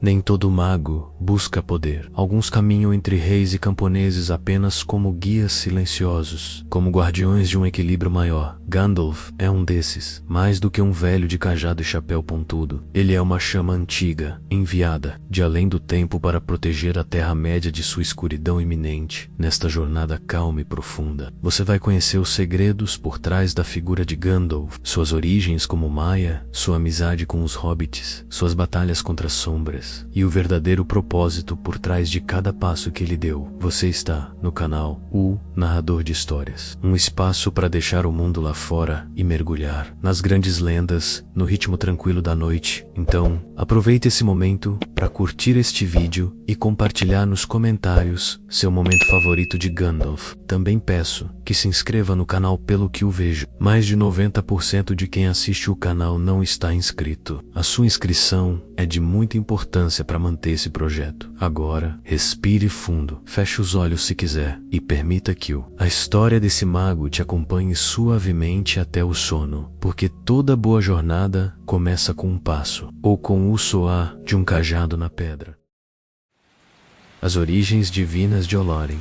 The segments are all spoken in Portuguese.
Nem todo mago busca poder. Alguns caminham entre reis e camponeses apenas como guias silenciosos, como guardiões de um equilíbrio maior. Gandalf é um desses. Mais do que um velho de cajado e chapéu pontudo, ele é uma chama antiga, enviada de além do tempo para proteger a Terra-média de sua escuridão iminente. Nesta jornada calma e profunda, você vai conhecer os segredos por trás da figura de Gandalf, suas origens como Maia, sua amizade com os hobbits, suas batalhas contra as sombras e o verdadeiro propósito por trás de cada passo que ele deu. Você está no canal O Narrador de Histórias, um espaço para deixar o mundo lá fora e mergulhar nas grandes lendas, no ritmo tranquilo da noite. Então, aproveite esse momento para curtir este vídeo e compartilhar nos comentários seu momento favorito de Gandalf. Também peço que se inscreva no canal. Pelo que eu vejo, mais de 90% de quem assiste o canal não está inscrito. A sua inscrição é de muita importância para manter esse projeto. Agora, respire fundo, feche os olhos se quiser e permita que a história desse mago te acompanhe suavemente até o sono, porque toda boa jornada começa com um passo, ou com o soar de um cajado na pedra. As origens divinas de Olórin.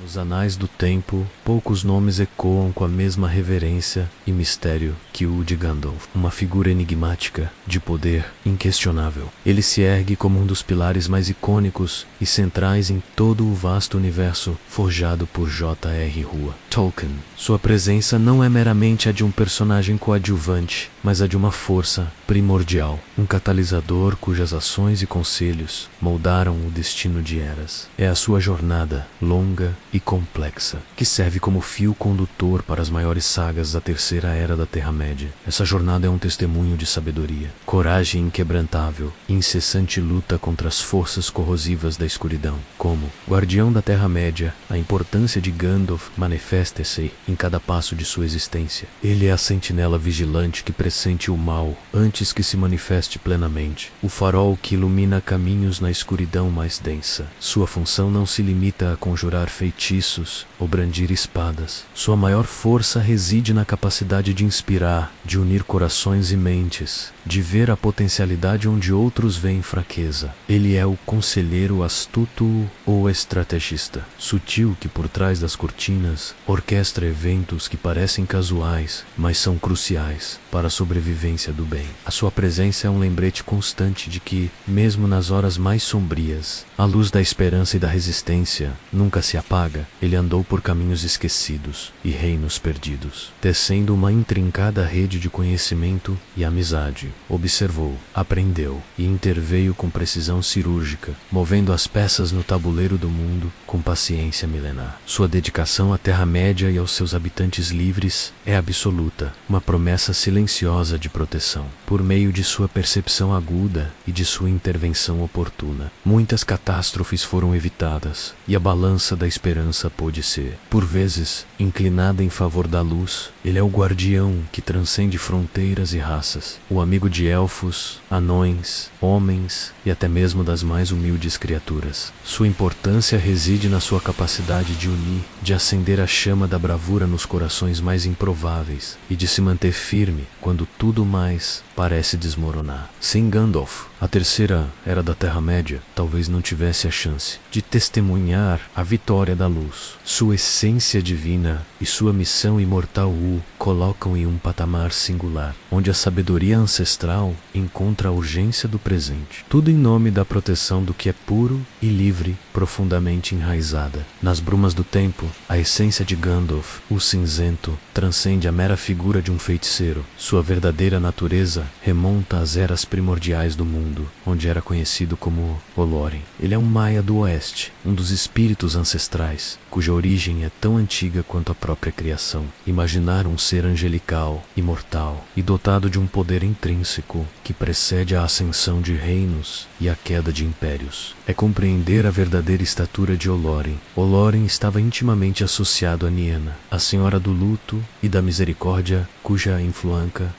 Nos anais do tempo, poucos nomes ecoam com a mesma reverência e mistério que o de Gandalf, uma figura enigmática, de poder inquestionável. Ele se ergue como um dos pilares mais icônicos e centrais em todo o vasto universo forjado por J.R. Tolkien. Sua presença não é meramente a de um personagem coadjuvante, mas a de uma força primordial, um catalisador cujas ações e conselhos moldaram o destino de eras. É a sua jornada, longa e complexa, que serve como fio condutor para as maiores sagas da Terceira Era da Terra-média. Essa jornada é um testemunho de sabedoria, coragem inquebrantável e incessante luta contra as forças corrosivas da escuridão. Como guardião da Terra-média, a importância de Gandalf manifesta-se em cada passo de sua existência. Ele é a sentinela vigilante que pressente o mal antes que se manifeste plenamente, o farol que ilumina caminhos na escuridão mais densa. Sua função não se limita a conjurar feitiços ou brandir espadas. Sua maior força reside na capacidade de inspirar, de unir corações e mentes, de ver a potencialidade onde outros veem fraqueza. Ele é o conselheiro astuto ou estrategista, sutil que por trás das cortinas orquestra eventos que parecem casuais, mas são cruciais para a sobrevivência do bem. A sua presença é um lembrete constante de que, mesmo nas horas mais sombrias, a luz da esperança e da resistência nunca se apaga. Ele andou por caminhos esquecidos e reinos perdidos, tecendo uma intrincada rede de conhecimento e amizade. Observou, aprendeu e interveio com precisão cirúrgica, movendo as peças no tabuleiro do mundo com paciência milenar. Sua dedicação à Terra-média e aos seus habitantes livres é absoluta, uma promessa silenciosa de proteção. Por meio de sua percepção aguda e de sua intervenção oportuna, muitas catástrofes foram evitadas e a balança da esperança pôde ser, por vezes, inclinada em favor da luz. Ele é o guardião que transcende fronteiras e raças, o amigo de elfos, anões, homens e até mesmo das mais humildes criaturas. Sua importância reside na sua capacidade de unir, de acender a chama da bravura nos corações mais improváveis e de se manter firme quando tudo mais parece desmoronar. Sem Gandalf, a Terceira Era da Terra-média talvez não tivesse a chance de testemunhar a vitória da luz. Sua essência divina e sua missão imortal o colocam em um patamar singular, onde a sabedoria ancestral encontra a urgência do presente. Tudo em nome da proteção do que é puro e livre, profundamente enraizada. Nas brumas do tempo, a essência de Gandalf, o cinzento, transcende a mera figura de um feiticeiro. Sua verdadeira natureza remonta às eras primordiais do mundo, onde era conhecido como Olórin. Ele é um Maia do Oeste, um dos espíritos ancestrais, cuja origem é tão antiga quanto a própria criação. Imaginar um ser angelical, imortal e dotado de um poder intrínseco que precede a ascensão de reinos e a queda de impérios é compreender a verdadeira estatura de Olórin. Olórin estava intimamente associado a Niena, a Senhora do Luto e da Misericórdia, cuja influência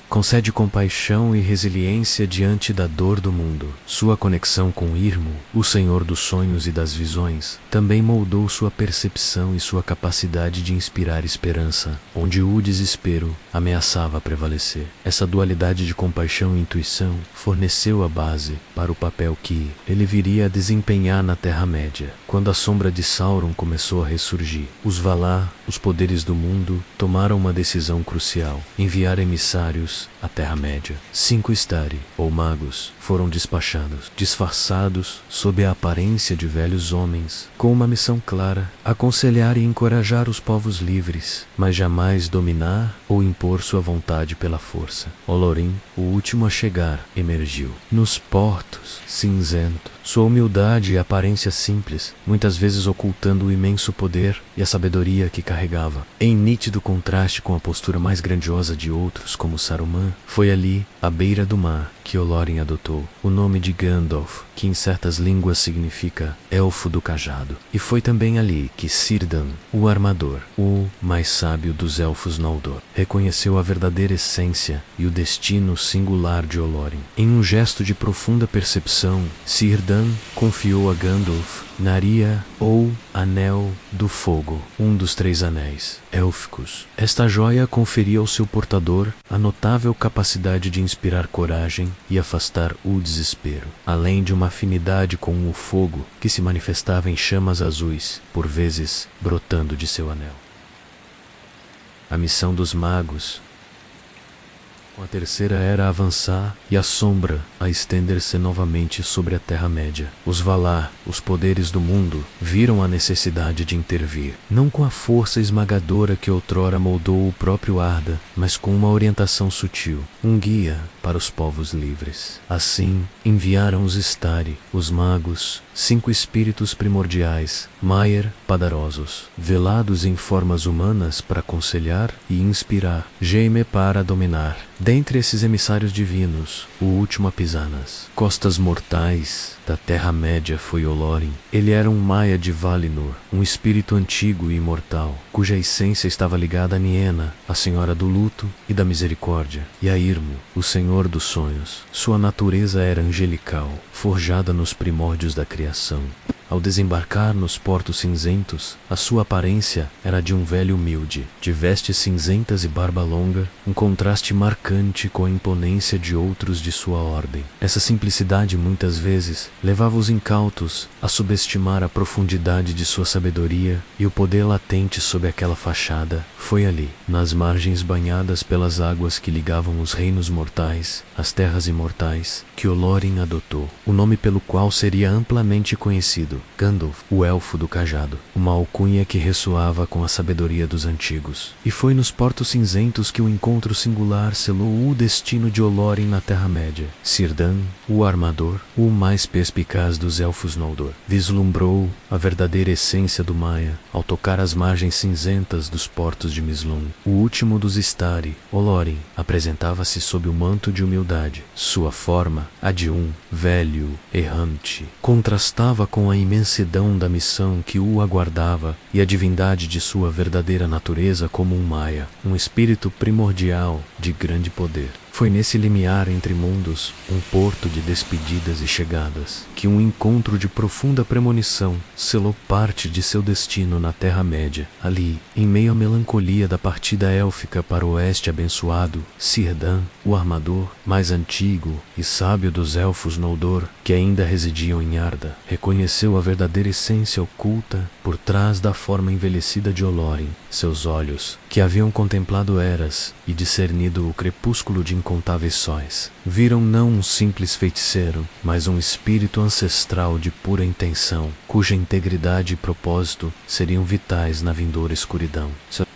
concede compaixão e resiliência diante da dor do mundo. Sua conexão com Irmo, o Senhor dos Sonhos e das Visões, também moldou sua percepção e sua capacidade de inspirar esperança. Onde Ud desespero ameaçava prevalecer. Essa dualidade de compaixão e intuição forneceu a base para o papel que ele viria a desempenhar na Terra-média. Quando a sombra de Sauron começou a ressurgir, os Valar, os poderes do mundo, tomaram uma decisão crucial: enviar emissários à Terra-média. 5 Istari, ou magos, foram despachados, disfarçados sob a aparência de velhos homens, com uma missão clara: aconselhar e encorajar os povos livres, mas jamais dominar ou impor sua vontade pela força. Olorin, o último a chegar, emergiu. Nos portos, cinzento, sua humildade e aparência simples, muitas vezes ocultando o imenso poder e a sabedoria que carregava. Em nítido contraste com a postura mais grandiosa de outros, como Saruman, foi ali, à beira do mar, que Olorin adotou o nome de Gandalf, que em certas línguas significa Elfo do Cajado. E foi também ali que Círdan, o Armador, o mais sábio dos Elfos Noldor, reconheceu a verdadeira essência e o destino singular de Olorin. Em um gesto de profunda percepção, Círdan confiou a Gandalf Narya, ou Anel do Fogo, um dos 3 anéis élficos. Esta joia conferia ao seu portador a notável capacidade de inspirar coragem e afastar o desespero, além de uma afinidade com o fogo que se manifestava em chamas azuis, por vezes brotando de seu anel. A missão dos magos. A terceira era avançar e a sombra a estender-se novamente sobre a Terra-média. Os Valar, os poderes do mundo, viram a necessidade de intervir, não com a força esmagadora que outrora moldou o próprio Arda, mas com uma orientação sutil, um guia para os povos livres. Assim, enviaram os Istari, os magos, 5 espíritos primordiais, Maiar Padarosos, velados em formas humanas para aconselhar e inspirar, Jaime para dominar. Dentre esses emissários divinos, o último a pisanas, costas mortais da Terra-média foi Olorin. Ele era um Maia de Valinor, um espírito antigo e imortal, cuja essência estava ligada a Niena, a Senhora do Luto e da Misericórdia, e a Irmo, o Senhor dos Sonhos. Sua natureza era angelical, forjada nos primórdios da criação. Ao desembarcar nos portos cinzentos, a sua aparência era de um velho humilde, de vestes cinzentas e barba longa, um contraste marcante com a imponência de outros de sua ordem. Essa simplicidade muitas vezes levava os incautos a subestimar a profundidade de sua sabedoria e o poder latente sob aquela fachada. Foi ali, nas margens banhadas pelas águas que ligavam os reinos mortais às terras imortais, que Olorin adotou o nome pelo qual seria amplamente conhecido: Gandalf, o Elfo do Cajado, uma alcunha que ressoava com a sabedoria dos antigos. E foi nos portos cinzentos que o encontro singular selou o destino de Olorin na Terra-média. Círdan, o Armador, o mais perspicaz dos Elfos Noldor, vislumbrou a verdadeira essência do Maia ao tocar as margens cinzentas dos portos de Mislum. O último dos Istari, Olorin, apresentava-se sob o manto de humildade. Sua forma, a de um velho errante, contrastava com a imensidão da missão que o aguardava e a divindade de sua verdadeira natureza como um Maia, um espírito primordial de grande poder. Foi nesse limiar entre mundos, um porto de despedidas e chegadas, que um encontro de profunda premonição selou parte de seu destino na Terra-média. Ali, em meio à melancolia da partida élfica para o oeste abençoado, Círdan, o Armador, mais antigo e sábio dos Elfos Noldor, que ainda residiam em Arda, reconheceu a verdadeira essência oculta por trás da forma envelhecida de Olorin. Seus olhos, que haviam contemplado eras e discernido o crepúsculo de incontáveis sóis, viram não um simples feiticeiro, mas um espírito ancestral de pura intenção, cuja integridade e propósito seriam vitais na vindoura escuridão.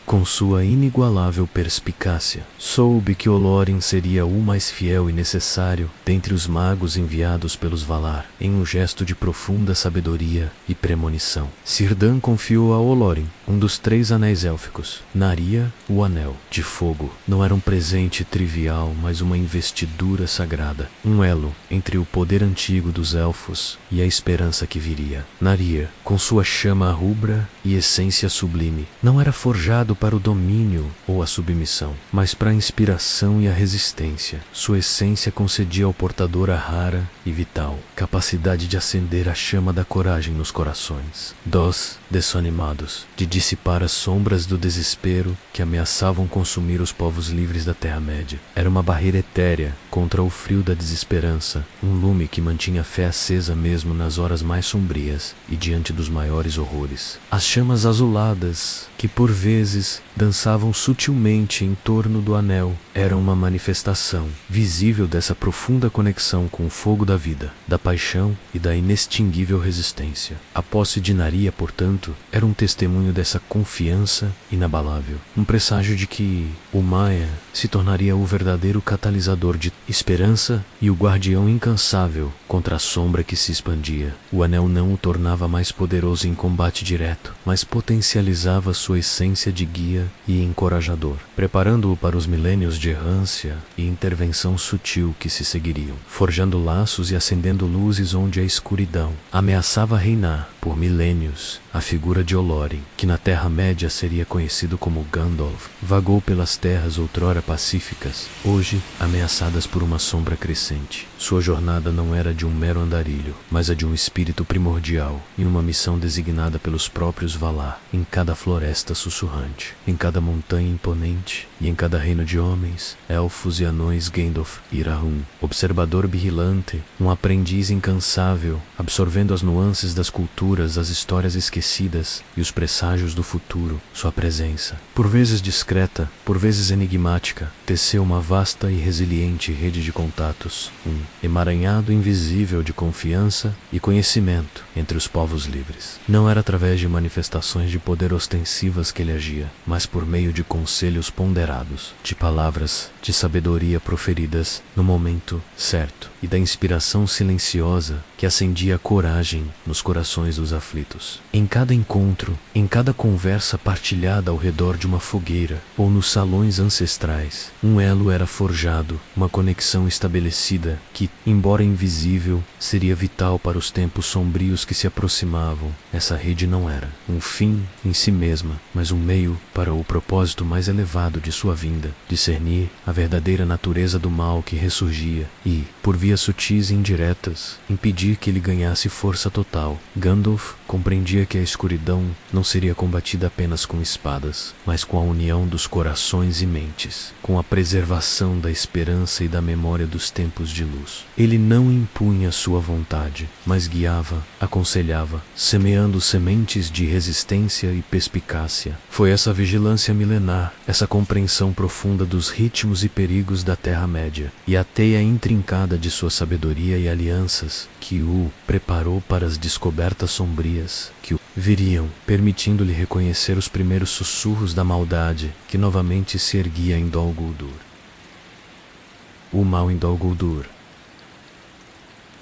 Com sua inigualável perspicácia, soube que Olorin seria o mais fiel e necessário dentre os magos enviados pelos Valar, em um gesto de profunda sabedoria e premonição. Círdan confiou a Olorin um dos 3 anéis élficos, Narya, o Anel de Fogo. Não era um presente trivial, mas uma investidura sagrada, um elo entre o poder antigo dos elfos e a esperança que viria. Narya, com sua chama rubra e essência sublime, não era forjado para o domínio ou a submissão, mas para a inspiração e a resistência. Sua essência concedia ao portador a rara e vital capacidade de acender a chama da coragem nos corações dos desanimados, de dissipar as sombras do desespero que ameaçavam consumir os povos livres da Terra-média. Era uma barreira etérea contra o frio da desesperança, um lume que mantinha a fé acesa mesmo nas horas mais sombrias e diante dos maiores horrores. As chamas azuladas, que por vezes dançavam sutilmente em torno do anel, eram uma manifestação visível dessa profunda conexão com o fogo da vida, da paixão e da inextinguível resistência. A posse de Naria, portanto, era um testemunho dessa confiança inabalável, um presságio de que o Maia se tornaria o verdadeiro catalisador de esperança e o guardião incansável contra a sombra que se expandia. O anel não o tornava mais poderoso em combate direto, mas potencializava sua essência de guia e encorajador, preparando-o para os milênios de errância e intervenção sutil que se seguiriam, forjando laços e acendendo luzes onde a escuridão ameaçava reinar por milênios. A figura de Olorin, que na Terra-média seria conhecido como Gandalf, vagou pelas terras outrora pacíficas, hoje ameaçadas por uma sombra crescente. Sua jornada não era de um mero andarilho, mas a de um espírito primordial e uma missão designada pelos próprios Valar, em cada floresta sussurrante, em cada montanha imponente e em cada reino de homens, elfos e anões. Gandalf Irahun, observador vigilante, um aprendiz incansável, absorvendo as nuances das culturas, as histórias esquecidas e os presságios do futuro. Sua presença, por vezes discreta, por vezes enigmática, teceu uma vasta e resiliente rede de contatos, um emaranhado invisível de confiança e conhecimento entre os povos livres. Não era através de manifestações de poder ostensivas que ele agia, mas por meio de conselhos ponderados, de palavras de sabedoria proferidas no momento certo e da inspiração silenciosa que acendia a coragem nos corações dos aflitos. Em cada encontro, em cada conversa partilhada ao redor de uma fogueira ou nos salões ancestrais, um elo era forjado, uma conexão estabelecida que, embora invisível, seria vital para os tempos sombrios que se aproximavam. Essa rede não era um fim em si mesma, mas um meio para o propósito mais elevado de sua vinda: discernir a verdadeira natureza do mal que ressurgia e, por vias sutis e indiretas, impedir que ele ganhasse força total. Gandalf compreendia que a escuridão não seria combatida apenas com espadas, mas com a união dos corações e mentes, com a preservação da esperança e da memória dos tempos de luz. Ele não impunha sua vontade, mas guiava, aconselhava, semeando sementes de resistência e perspicácia. Foi essa vigilância milenar, essa compreensão profunda dos ritmos e perigos da Terra-média e a teia intrincada de sua sabedoria e alianças que o preparou para as descobertas sombrias que o viriam, permitindo-lhe reconhecer os primeiros sussurros da maldade que novamente se erguia em Dol Guldur. O mal em Dol Guldur.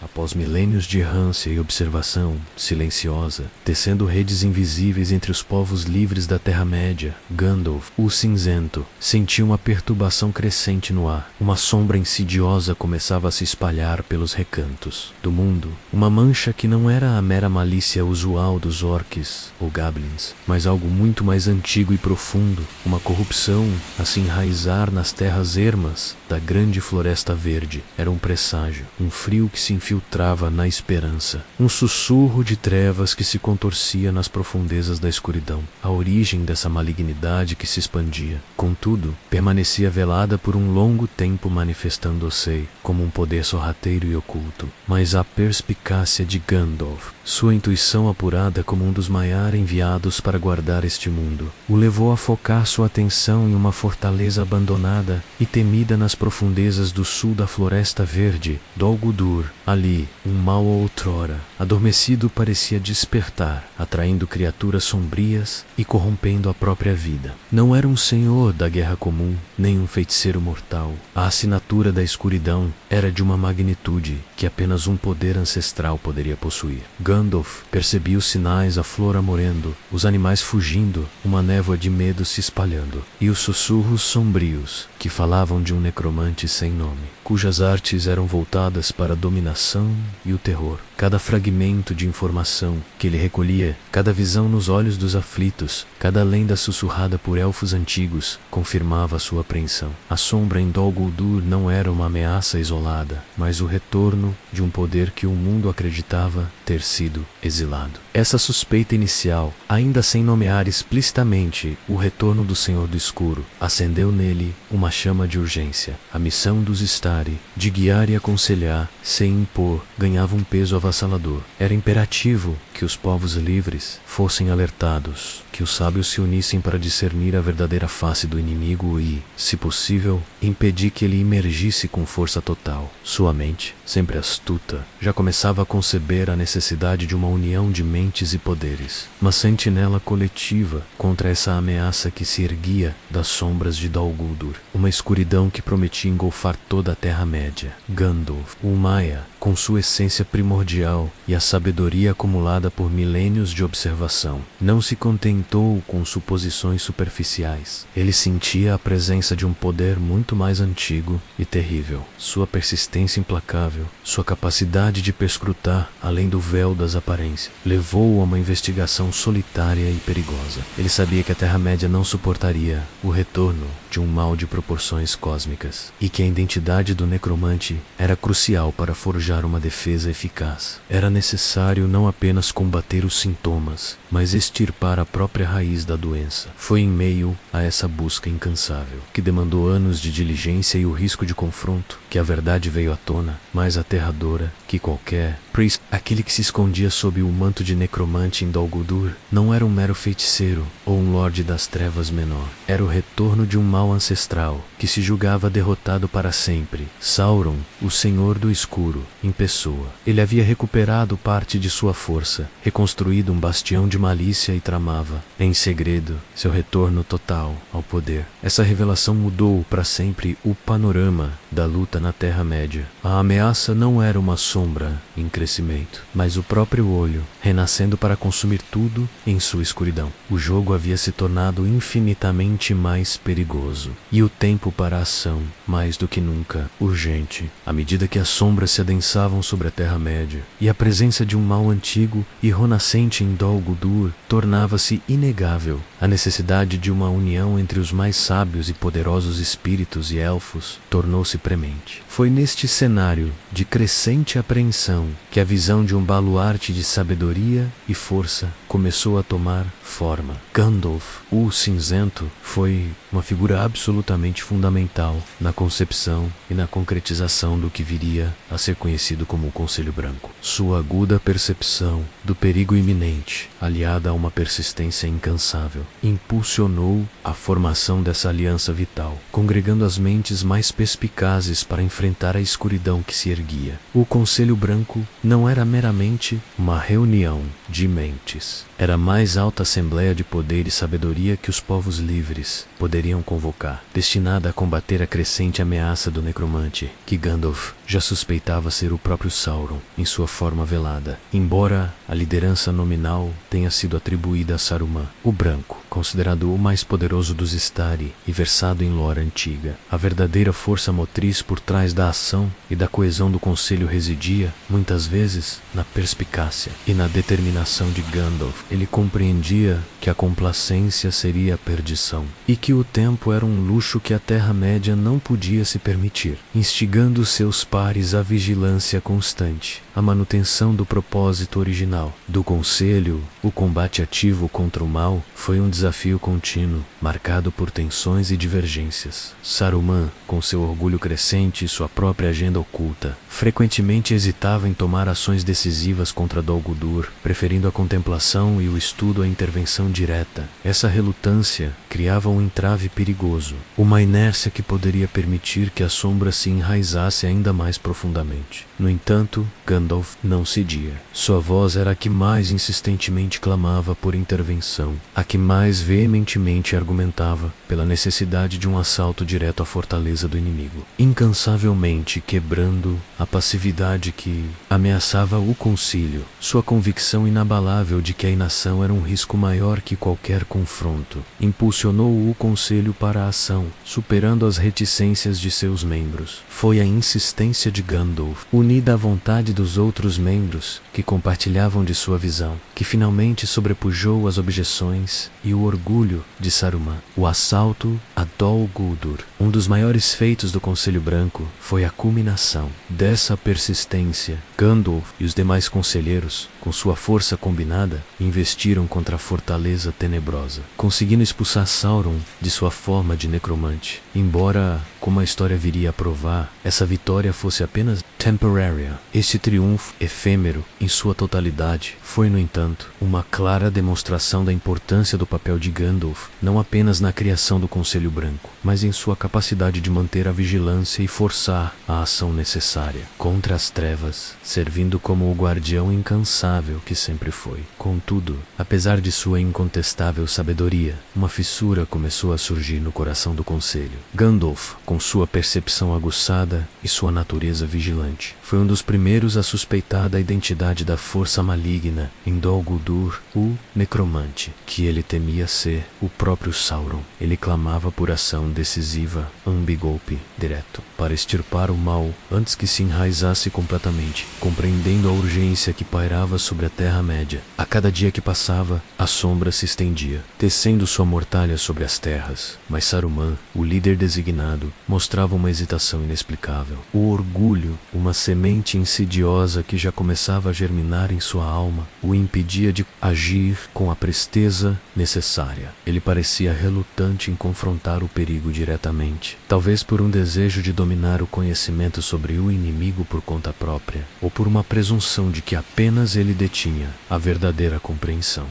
Após milênios de errância e observação silenciosa, tecendo redes invisíveis entre os povos livres da Terra-média, Gandalf, o Cinzento, sentiu uma perturbação crescente no ar. Uma sombra insidiosa começava a se espalhar pelos recantos do mundo, uma mancha que não era a mera malícia usual dos orques ou goblins, mas algo muito mais antigo e profundo, uma corrupção a se enraizar nas terras ermas da grande floresta verde. Era um presságio, um frio que se infiltrava na esperança, um sussurro de trevas que se contorcia nas profundezas da escuridão. A origem dessa malignidade que se expandia, contudo, permanecia velada por um longo tempo, manifestando-se como um poder sorrateiro e oculto. Mas a perspicácia de Gandalf, sua intuição apurada como um dos Maiar enviados para guardar este mundo, o levou a focar sua atenção em uma fortaleza abandonada e temida nas profundezas do sul da Floresta Verde, Dol Guldur. Ali, um mal outrora adormecido parecia despertar, atraindo criaturas sombrias e corrompendo a própria vida. Não era um senhor da guerra comum, nem um feiticeiro mortal. A assinatura da escuridão era de uma magnitude que apenas um poder ancestral poderia possuir. Gandalf percebia os sinais, a flor amorendo, os animais fugindo, uma névoa de medo se espalhando, e os sussurros sombrios que falavam de um necromante sem nome, cujas artes eram voltadas para a dominação e o terror. Cada fragmento de informação que ele recolhia, cada visão nos olhos dos aflitos, cada lenda sussurrada por elfos antigos, confirmava sua apreensão. A sombra em Dol Guldur não era uma ameaça isolada, mas o retorno de um poder que o mundo acreditava ter sido exilado. Essa suspeita inicial, ainda sem nomear explicitamente o retorno do Senhor do Escuro, acendeu nele uma chama de urgência. A missão dos Istari, de guiar e aconselhar, sem impor, ganhava um peso avassalador. Era imperativo que os povos livres fossem alertados, que os sábios se unissem para discernir a verdadeira face do inimigo e, se possível, impedir que ele emergisse com força total. Sua mente, sempre astuta, já começava a conceber a necessidade de uma união de mentes e poderes, uma sentinela coletiva contra essa ameaça que se erguia das sombras de Dol Guldur, uma escuridão que prometia engolfar toda a Terra-média. Gandalf, o Maia, com sua essência primordial e a sabedoria acumulada por milênios de observação, não se contentou com suposições superficiais. Ele sentia a presença de um poder muito mais antigo e terrível. Sua persistência implacável, sua capacidade de perscrutar além do véu das aparências, levou-o a uma investigação solitária e perigosa. Ele sabia que a Terra-média não suportaria o retorno de um mal de proporções cósmicas, e que a identidade do necromante era crucial para forjar uma defesa eficaz. Era necessário não apenas combater os sintomas, mas extirpar a própria raiz da doença. Foi em meio a essa busca incansável, que demandou anos de diligência e o risco de confronto, que a verdade veio à tona, mais aterradora que qualquer priest. Aquele que se escondia sob o manto de necromante em Dol Guldur não era um mero feiticeiro ou um lorde das trevas menor. Era o retorno de um mal ancestral que se julgava derrotado para sempre. Sauron, o Senhor do Escuro, em pessoa. Ele havia recuperado parte de sua força, reconstruído um bastião de malícia e tramava, em segredo, seu retorno total ao poder. Essa revelação mudou para sempre o panorama da luta na Terra-média. A ameaça não era uma sombra em crescimento, mas o próprio olho, renascendo para consumir tudo em sua escuridão. O jogo havia se tornado infinitamente mais perigoso, e o tempo para a ação, mais do que nunca, urgente, à medida que as sombras se adensavam sobre a Terra-média, e a presença de um mal antigo e renascente em Dol Guldur tornava-se inegável. A necessidade de uma união entre os mais sábios e poderosos espíritos e elfos tornou-se premente. Foi neste cenário de crescente apreensão que a visão de um baluarte de sabedoria e força começou a tomar forma. Gandalf, o Cinzento, foi uma figura absolutamente fundamental na concepção e na concretização do que viria a ser conhecido como o Conselho Branco. Sua aguda percepção do perigo iminente, aliada a uma persistência incansável, impulsionou a formação dessa aliança vital, congregando as mentes mais perspicazes para enfrentar a escuridão que se erguia. O Conselho Branco não era meramente uma reunião de mentes. Era a mais alta assembleia de poder e sabedoria que os povos livres poderiam convocar, destinada a combater a crescente ameaça do necromante, que Gandalf já suspeitava ser o próprio Sauron, em sua forma velada, embora a liderança nominal tenha sido atribuída a Saruman, o Branco, considerado o mais poderoso dos Istari e versado em lore antiga. A verdadeira força motriz por trás da ação e da coesão do conselho residia, muitas vezes, na perspicácia e na determinação de Gandalf. Ele compreendia que a complacência seria a perdição, e que o tempo era um luxo que a Terra-média não podia se permitir, instigando seus pares à vigilância constante, à manutenção do propósito original. Do conselho, o combate ativo contra o mal foi um desafio contínuo, marcado por tensões e divergências. Saruman, com seu orgulho crescente e sua própria agenda oculta, frequentemente hesitava em tomar ações decisivas contra Dol Guldur, preferindo a contemplação e o estudo à intervenção direta. Essa relutância criava um entrave perigoso, uma inércia que poderia permitir que a sombra se enraizasse ainda mais profundamente. No entanto, Gandalf não cedia. Sua voz era a que mais insistentemente clamava por intervenção, a que mais veementemente argumentava pela necessidade de um assalto direto à fortaleza do inimigo, incansavelmente quebrando a passividade que ameaçava o concílio. Sua convicção inabalável de que a inação era um risco maior maior que qualquer confronto. Impulsionou o conselho para a ação, superando as reticências de seus membros. Foi a insistência de Gandalf, unida à vontade dos outros membros, que compartilhavam de sua visão, que finalmente sobrepujou as objeções e o orgulho de Saruman. O assalto a Dol Guldur, um dos maiores feitos do Conselho Branco, foi a culminação dessa persistência. Gandalf e os demais conselheiros, com sua força combinada, investiram contra a fortaleza tenebrosa, conseguindo expulsar Sauron de sua forma de necromante. Embora, como a história viria a provar, essa vitória fosse apenas temporária, este triunfo, efêmero em sua totalidade, foi, no entanto, uma clara demonstração da importância do papel de Gandalf, não apenas na criação do Conselho Branco, mas em sua capacidade de manter a vigilância e forçar a ação necessária contra as trevas, servindo como o guardião incansável que sempre foi. Contudo, apesar de sua incontestável sabedoria, uma fissura começou a surgir no coração do Conselho. Gandalf, com sua percepção aguçada e sua natureza vigilante, foi um dos primeiros a suspeitar da identidade da força maligna em Dol Guldur, o necromante, que ele temia ser o próprio Sauron. Ele clamava por ação decisiva, golpe direto, para extirpar o mal antes que se enraizasse completamente, compreendendo a urgência que pairava sobre a Terra-média. A cada dia que passava, a sombra se estendia, tecendo sua mortalha sobre as terras. Mas Saruman, o líder designado, mostrava uma hesitação inexplicável. O orgulho, uma semente insidiosa que já começava a germinar em sua alma, o impedia de agir com a presteza necessária. Ele parecia relutante em confrontar o perigo diretamente, talvez por um desejo de dominar o conhecimento sobre o inimigo por conta própria, ou por uma presunção de que apenas ele detinha a verdadeira compreensão.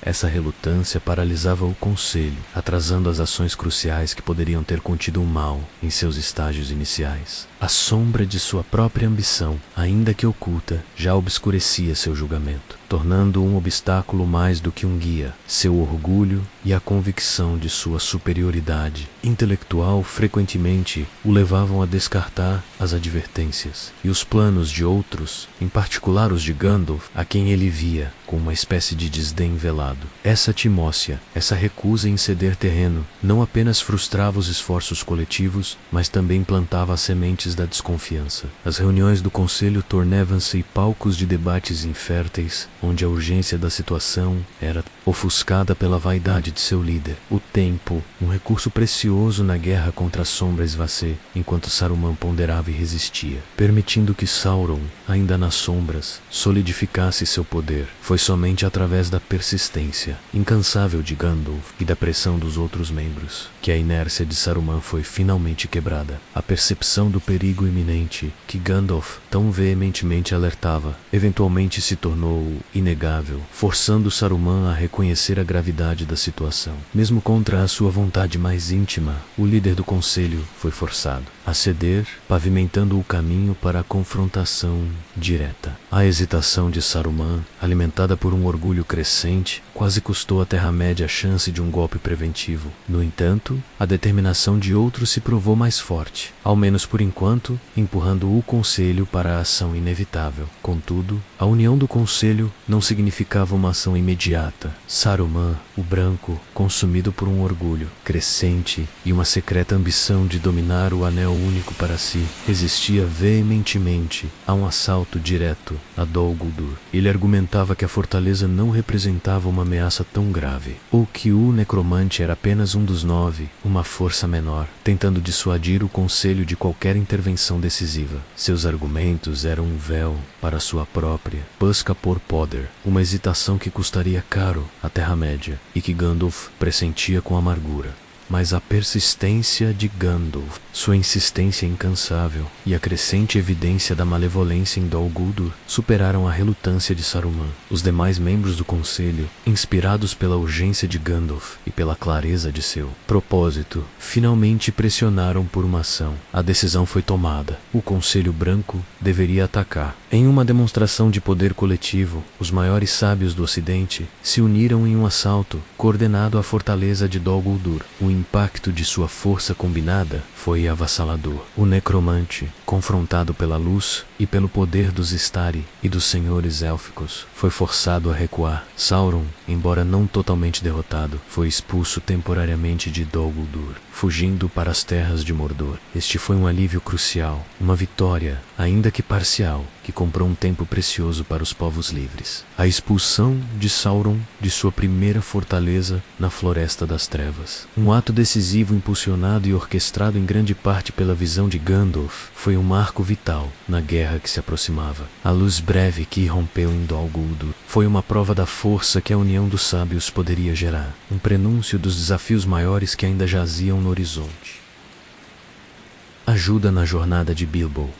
Essa relutância paralisava o conselho, atrasando as ações cruciais que poderiam ter contido o mal em seus estágios iniciais. A sombra de sua própria ambição, ainda que oculta, já obscurecia seu julgamento, tornando um obstáculo mais do que um guia. Seu orgulho e a convicção de sua superioridade intelectual frequentemente o levavam a descartar as advertências e os planos de outros, em particular os de Gandalf, a quem ele via com uma espécie de desdém velado. Essa timócia, essa recusa em ceder terreno, não apenas frustrava os esforços coletivos, mas também plantava as sementes da desconfiança. As reuniões do conselho tornavam-se palcos de debates inférteis, onde a urgência da situação era ofuscada pela vaidade de seu líder. O tempo, um recurso precioso na guerra contra a sombra, esvacê, enquanto Saruman ponderava e resistia, permitindo que Sauron, ainda nas sombras, solidificasse seu poder. Foi somente através da persistência incansável de Gandalf e da pressão dos outros membros que a inércia de Saruman foi finalmente quebrada. A percepção do perigo iminente que Gandalf tão veementemente alertava eventualmente se tornou inegável, forçando Saruman a reconhecer a gravidade da situação. Mesmo contra a sua vontade mais íntima, o líder do conselho foi forçado a ceder, pavimentando o caminho para a confrontação direta. A hesitação de Saruman, alimentada por um orgulho crescente, quase custou à Terra-média a chance de um golpe preventivo. No entanto, a determinação de outros se provou mais forte, ao menos por enquanto, empurrando o conselho para a ação inevitável. Contudo, a união do conselho não significava uma ação imediata. Saruman, o branco, consumido por um orgulho crescente e uma secreta ambição de dominar o Anel Único para si, resistia veementemente a um assalto direto a Dol Guldur. Ele argumentava que a fortaleza não representava uma ameaça tão grave, ou que o necromante era apenas um dos 9, uma força menor, tentando dissuadir o conselho de qualquer intervenção decisiva. Seus argumentos eram um véu para sua própria busca por poder, uma hesitação que custaria caro à Terra-média e que Gandalf pressentia com amargura. Mas a persistência de Gandalf, sua insistência incansável e a crescente evidência da malevolência em Dol Guldur superaram a relutância de Saruman. Os demais membros do conselho, inspirados pela urgência de Gandalf e pela clareza de seu propósito, finalmente pressionaram por uma ação. A decisão foi tomada. O Conselho Branco deveria atacar. Em uma demonstração de poder coletivo, os maiores sábios do Ocidente se uniram em um assalto coordenado à fortaleza de Dol Guldur. O impacto de sua força combinada foi avassalador. O necromante, confrontado pela luz e pelo poder dos Istari e dos senhores élficos, foi forçado a recuar. Sauron, embora não totalmente derrotado, foi expulso temporariamente de Dol Guldur, fugindo para as terras de Mordor. Este foi um alívio crucial, uma vitória, ainda que parcial, que comprou um tempo precioso para os povos livres. A expulsão de Sauron de sua primeira fortaleza na Floresta das Trevas. Um ato decisivo impulsionado e orquestrado em grande parte pela visão de Gandalf, foi um marco vital na guerra que se aproximava. A luz breve que irrompeu em Dol Guldur foi uma prova da força que a união dos sábios poderia gerar, um prenúncio dos desafios maiores que ainda jaziam no horizonte. Ajuda na jornada de Bilbo.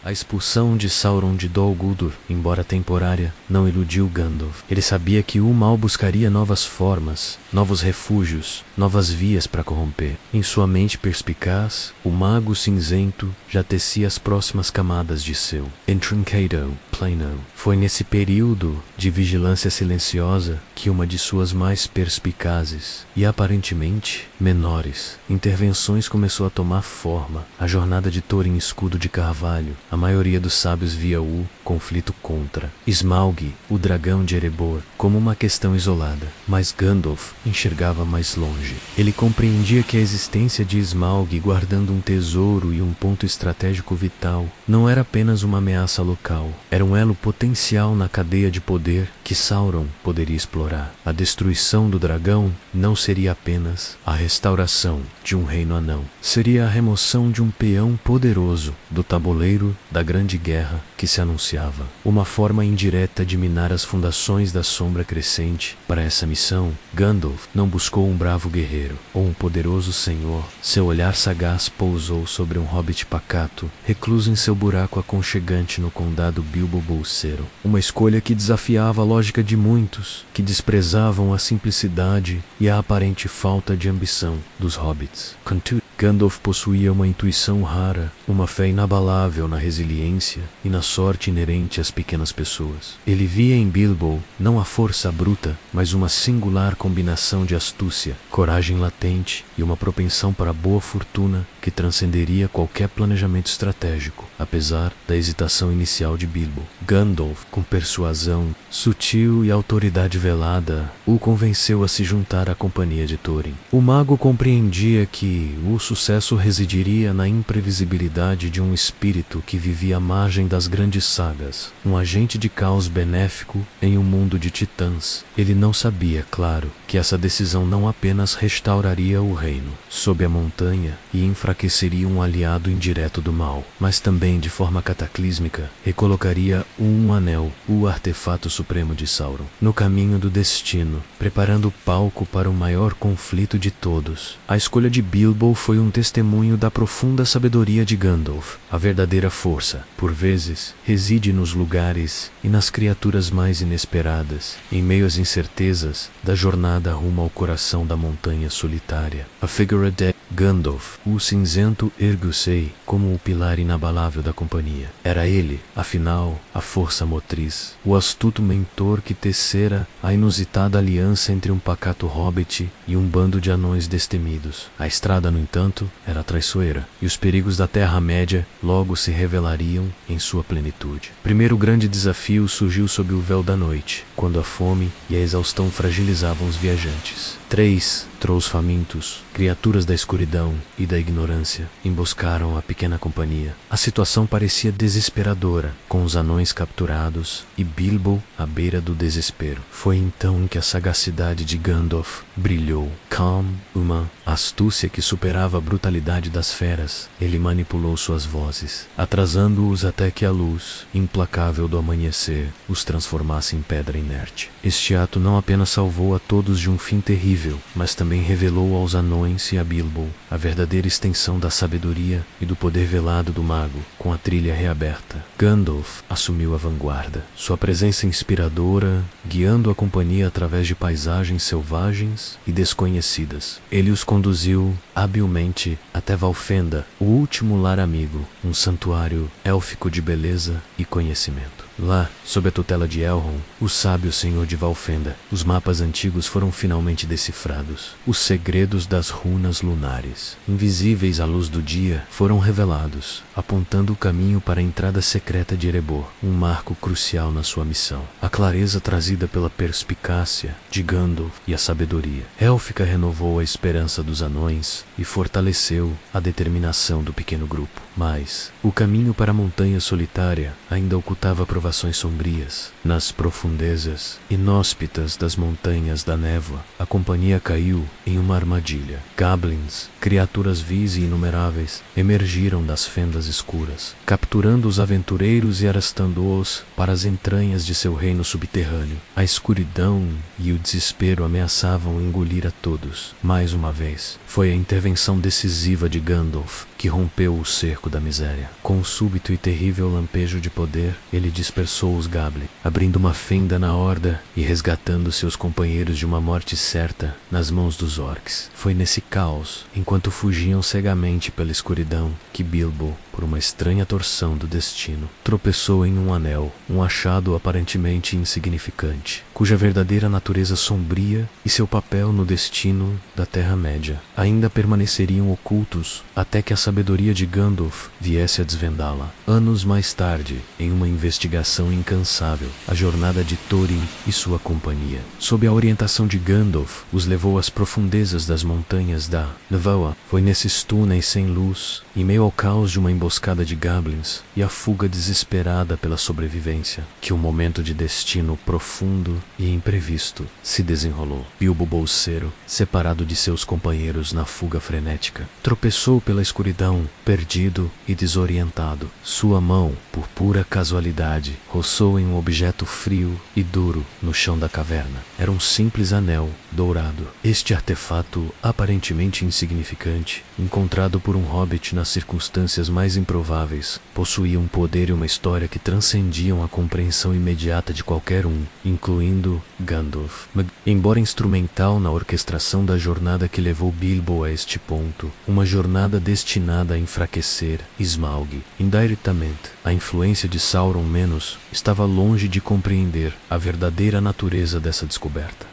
A expulsão de Sauron de Dol Guldur, embora temporária, não iludiu Gandalf. Ele sabia que o mal buscaria novas formas, novos refúgios, novas vias para corromper. Em sua mente perspicaz, o mago cinzento já tecia as próximas camadas de seu Intrincado Plano. Foi nesse período de vigilância silenciosa que uma de suas mais perspicazes e aparentemente menores intervenções começou a tomar forma. A jornada de Thorin Escudo de Carvalho. A maioria dos sábios via o conflito contra Smaug, o dragão de Erebor, como uma questão isolada, mas Gandalf enxergava mais longe. Ele compreendia que a existência de Smaug guardando um tesouro e um ponto estratégico vital não era apenas uma ameaça local, era um elo potencial na cadeia de poder que Sauron poderia explorar. A destruição do dragão não seria apenas a restauração de um reino anão, seria a remoção de um peão poderoso do tabuleiro da grande guerra que se anunciava. Uma forma indireta de minar as fundações da sombra crescente. Para essa missão, Gandalf não buscou um bravo guerreiro ou um poderoso senhor. Seu olhar sagaz pousou sobre um hobbit pacato, recluso em seu buraco aconchegante no condado Bilbo Bolseiro. Uma escolha que desafiava a lógica de muitos, que desprezavam a simplicidade e a aparente falta de ambição dos hobbits. Contudo, Gandalf possuía uma intuição rara, uma fé inabalável na resiliência e na sorte inerente às pequenas pessoas. Ele via em Bilbo não a força bruta, mas uma singular combinação de astúcia, coragem latente e uma propensão para a boa fortuna que transcenderia qualquer planejamento estratégico, apesar da hesitação inicial de Bilbo. Gandalf, com persuasão, sutil e autoridade velada, o convenceu a se juntar à companhia de Thorin. O mago compreendia que o sucesso residiria na imprevisibilidade de um espírito que vivia à margem das grandes sagas, um agente de caos benéfico em um mundo de titãs. Ele não sabia, claro, que essa decisão não apenas restauraria o reino sob a montanha e enfraqueceria um aliado indireto do mal, mas também, de forma cataclísmica, recolocaria um anel, o artefato supremo de Sauron, no caminho do destino, preparando o palco para o maior conflito de todos. A escolha de Bilbo foi um testemunho da profunda sabedoria de Gandalf. A verdadeira força, por vezes, reside nos lugares e nas criaturas mais inesperadas, em meio às incertezas da jornada rumo ao coração da montanha solitária. A figura de Gandalf, o cinzento, ergueu-se como o pilar inabalável da companhia. Era ele, afinal, a força motriz, o astuto mentor que tecera a inusitada aliança entre um pacato hobbit e um bando de anões destemidos. A estrada, no entanto, era traiçoeira, e os perigos da Terra-média logo se revelariam em sua plenitude. Primeiro grande desafio surgiu sob o véu da noite, quando a fome e a exaustão fragilizavam os viajantes. 3 trolls famintos, criaturas da escuridão e da ignorância, emboscaram a pequena companhia. A situação parecia desesperadora, com os anões capturados e Bilbo à beira do desespero. Foi então que a sagacidade de Gandalf brilhou. Com uma astúcia que superava a brutalidade das feras, ele manipulou suas vozes, atrasando-os até que a luz, implacável do amanhecer, os transformasse em pedra inerte. Este ato não apenas salvou a todos de um fim terrível, mas também revelou aos anões e a Bilbo a verdadeira extensão da sabedoria e do poder velado do mago. Com a trilha reaberta, Gandalf assumiu a vanguarda, sua presença inspiradora, guiando a companhia através de paisagens selvagens e desconhecidas. Ele os conduziu habilmente até Valfenda, o último lar amigo, um santuário élfico de beleza e conhecimento. Lá, sob a tutela de Elrond, o sábio senhor de Valfenda, os mapas antigos foram finalmente decifrados. Os segredos das runas lunares, invisíveis à luz do dia, foram revelados, apontando o caminho para a entrada secreta de Erebor, um marco crucial na sua missão. A clareza trazida pela perspicácia de Gandalf e a sabedoria élfica renovou a esperança dos anões e fortaleceu a determinação do pequeno grupo. Mas o caminho para a montanha solitária ainda ocultava provações sombrias. Nas profundezas inóspitas das montanhas da névoa, a companhia caiu em uma armadilha. Goblins, criaturas vis e inumeráveis, emergiram das fendas escuras, capturando os aventureiros e arrastando-os para as entranhas de seu reino subterrâneo. A escuridão e o desespero ameaçavam engolir a todos. Mais uma vez, foi a intervenção decisiva de Gandalf que rompeu o cerco da miséria. Com um súbito e terrível lampejo de poder, ele dispersou os Goblins, abrindo uma fenda na horda e resgatando seus companheiros de uma morte certa nas mãos dos orcs. Foi nesse caos, enquanto fugiam cegamente pela escuridão, que Bilbo, por uma estranha torção do destino, tropeçou em um anel, um achado aparentemente insignificante, cuja verdadeira natureza sombria e seu papel no destino da Terra-média ainda permaneceriam ocultos até que a sabedoria de Gandalf viesse a desvendá-la. Anos mais tarde, em uma investigação incansável, a jornada de Thorin e sua companhia, sob a orientação de Gandalf, os levou às profundezas das montanhas da Nevoa. Foi nesses túneis sem luz, em meio ao caos de uma emboscada de goblins e a fuga desesperada pela sobrevivência, que um momento de destino profundo e imprevisto se desenrolou. Bilbo Bolseiro, separado de seus companheiros na fuga frenética, tropeçou pela escuridão, perdido e desorientado. Sua mão, por pura casualidade, roçou em um objeto frio e duro no chão da caverna. Era um simples anel dourado. Este artefato, aparentemente insignificante, encontrado por um hobbit nas circunstâncias mais improváveis, possuía um poder e uma história que transcendiam a compreensão imediata de qualquer um, incluindo Gandalf. Embora instrumental na orquestração da jornada que levou Bilbo a este ponto, uma jornada destinada a enfraquecer Smaug indiretamente, a influência de Sauron menos estava longe de compreender a verdadeira natureza dessa descoberta.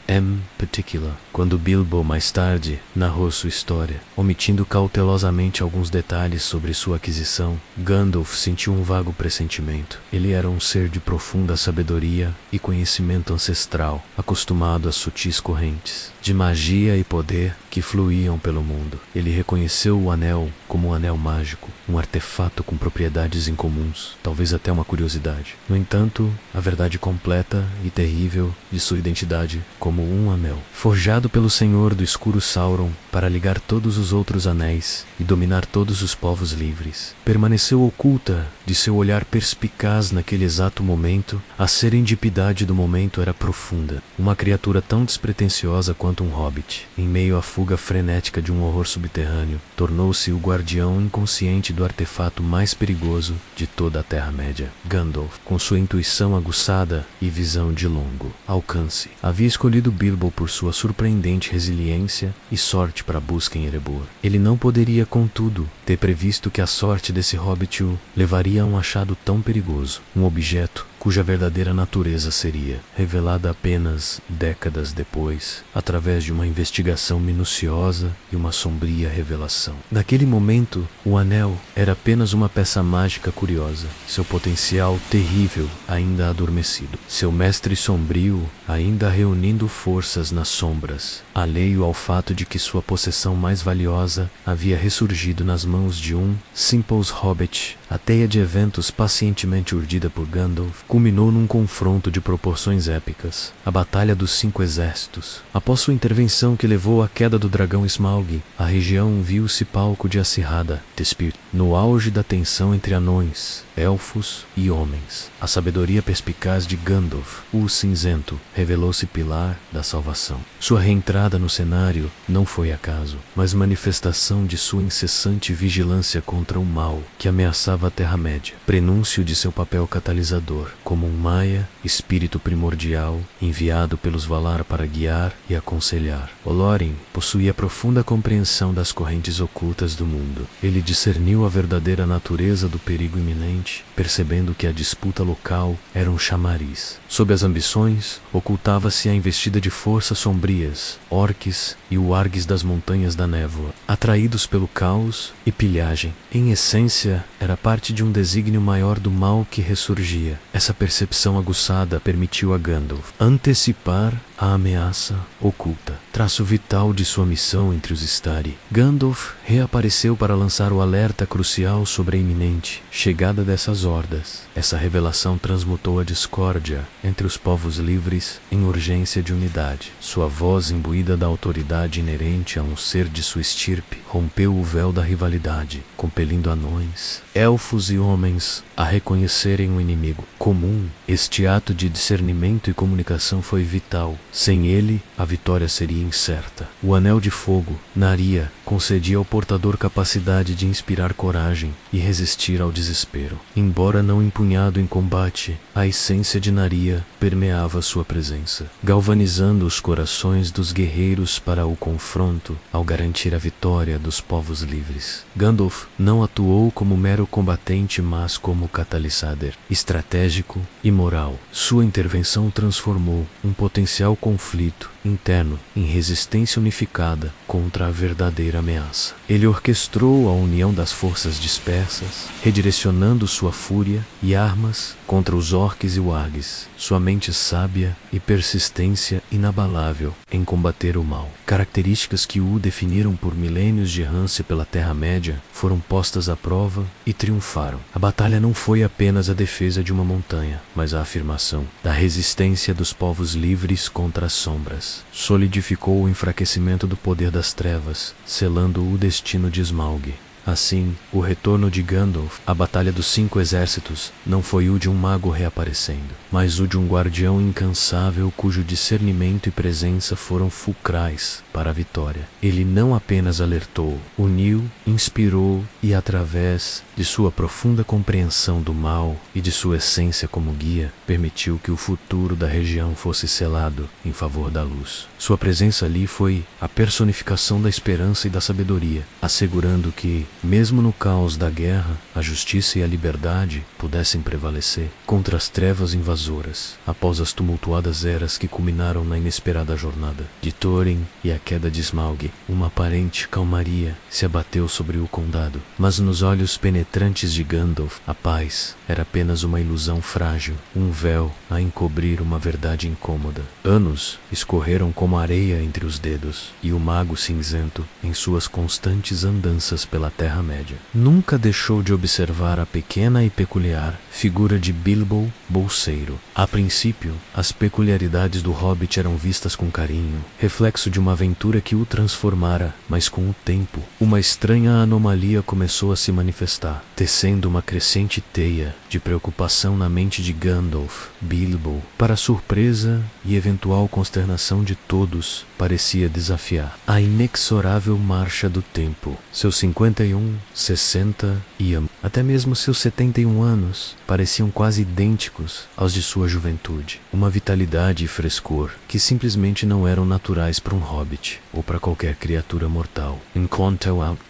Particular, quando Bilbo mais tarde narrou sua história, omitindo cautelosamente alguns detalhes sobre sua aquisição, Gandalf sentiu um vago pressentimento. Ele era um ser de profunda sabedoria e conhecimento ancestral, acostumado às sutis correntes de magia e poder que fluíam pelo mundo. Ele reconheceu o anel como um anel mágico, um artefato com propriedades incomuns, talvez até uma curiosidade. No entanto, a verdade completa e terrível de sua identidade como um anel, forjado pelo Senhor do Escuro Sauron para ligar todos os outros anéis e dominar todos os povos livres, permaneceu oculta de seu olhar perspicaz naquele exato momento. A serendipidade do momento era profunda. Uma criatura tão despretensiosa quanto um hobbit, em meio à fuga frenética de um horror subterrâneo, tornou-se o guardião inconsciente do artefato mais perigoso de toda a Terra-média. Gandalf, com sua intuição aguçada e visão de longo alcance, havia escolhido Bilbo por sua surpreendente resiliência e sorte para a busca em Erebor. Ele não poderia, contudo, ter previsto que a sorte desse hobbit o levaria a um achado tão perigoso, um objeto cuja verdadeira natureza seria revelada apenas décadas depois, através de uma investigação minuciosa e uma sombria revelação. Naquele momento, o anel era apenas uma peça mágica curiosa, seu potencial terrível ainda adormecido, seu mestre sombrio ainda reunindo forças nas sombras, alheio ao fato de que sua possessão mais valiosa havia ressurgido nas mãos de um simples hobbit. A teia de eventos pacientemente urdida por Gandalf culminou num confronto de proporções épicas, a Batalha dos 5 Exércitos. Após sua intervenção que levou à queda do dragão Smaug, a região viu-se palco de acirrada disputa. No auge da tensão entre anões, elfos e homens, a sabedoria perspicaz de Gandalf, o Cinzento, revelou-se pilar da salvação. Sua reentrada no cenário não foi acaso, mas manifestação de sua incessante vigilância contra o mal que ameaçava a Terra-média, prenúncio de seu papel catalisador, como um Maia, espírito primordial, enviado pelos Valar para guiar e aconselhar. Olorin possuía profunda compreensão das correntes ocultas do mundo. Ele discerniu a verdadeira natureza do perigo iminente lentamente, percebendo que a disputa local era um chamariz. Sob as ambições, ocultava-se a investida de forças sombrias, orques e wargs das montanhas da névoa, atraídos pelo caos e pilhagem. Em essência, era parte de um desígnio maior do mal que ressurgia. Essa percepção aguçada permitiu a Gandalf antecipar a ameaça oculta, traço vital de sua missão entre os Istari. Gandalf reapareceu para lançar o alerta crucial sobre a iminente chegada dessas hordas. Essa revelação transmutou a discórdia entre os povos livres em urgência de unidade. Sua voz, imbuída da autoridade inerente a um ser de sua estirpe, rompeu o véu da rivalidade, compelindo anões, elfos e homens a reconhecerem o inimigo comum. Este ato de discernimento e comunicação foi vital. Sem ele, a vitória seria incerta. O Anel de Fogo, Narya, concedia ao portador capacidade de inspirar coragem e resistir ao desespero. Embora não empunhado em combate, a essência de Narya permeava sua presença, galvanizando os corações dos guerreiros para o confronto ao garantir a vitória dos povos livres. Gandalf não atuou como mero combatente, mas como catalisador estratégico e moral. Sua intervenção transformou um potencial conflito interno em resistência unificada contra a verdadeira ameaça. Ele orquestrou a união das forças dispersas, redirecionando sua fúria e armas contra os orques e wargs. Sua mente sábia e persistência inabalável em combater o mal, características que o definiram por milênios de errância pela Terra-média, foram postas à prova e triunfaram. A batalha não foi apenas a defesa de uma montanha, mas a afirmação da resistência dos povos livres contra as sombras. Solidificou o enfraquecimento do poder das trevas, selando o destino de Smaug. Assim, o retorno de Gandalf à Batalha dos Cinco Exércitos não foi o de um mago reaparecendo, mas o de um guardião incansável cujo discernimento e presença foram fulcrais para a vitória. Ele não apenas alertou, uniu, inspirou e, através de sua profunda compreensão do mal e de sua essência como guia, permitiu que o futuro da região fosse selado em favor da luz. Sua presença ali foi a personificação da esperança e da sabedoria, assegurando que, mesmo no caos da guerra, a justiça e a liberdade pudessem prevalecer contra as trevas invasoras. Após as tumultuadas eras que culminaram na inesperada jornada de Thorin e a queda de Smaug, uma aparente calmaria se abateu sobre o condado. Mas nos olhos penetrantes de Gandalf, a paz era apenas uma ilusão frágil, um véu a encobrir uma verdade incômoda. Anos escorreram como areia entre os dedos, e o mago cinzento, em suas constantes andanças pela Terra-média, nunca deixou de observar a pequena e peculiar figura de Bilbo Bolseiro. A princípio, as peculiaridades do Hobbit eram vistas com carinho, reflexo de uma aventura que o transformara, mas com o tempo, uma estranha anomalia começou a se manifestar, tecendo uma crescente teia de preocupação na mente de Gandalf. Bilbo, para surpresa e eventual consternação de todos, parecia desafiar a inexorável marcha do tempo. Seus 51, 60 e até mesmo seus 71 anos pareciam quase idênticos aos de sua juventude. Uma vitalidade e frescor que simplesmente não eram naturais para um hobbit ou para qualquer criatura mortal. Enquanto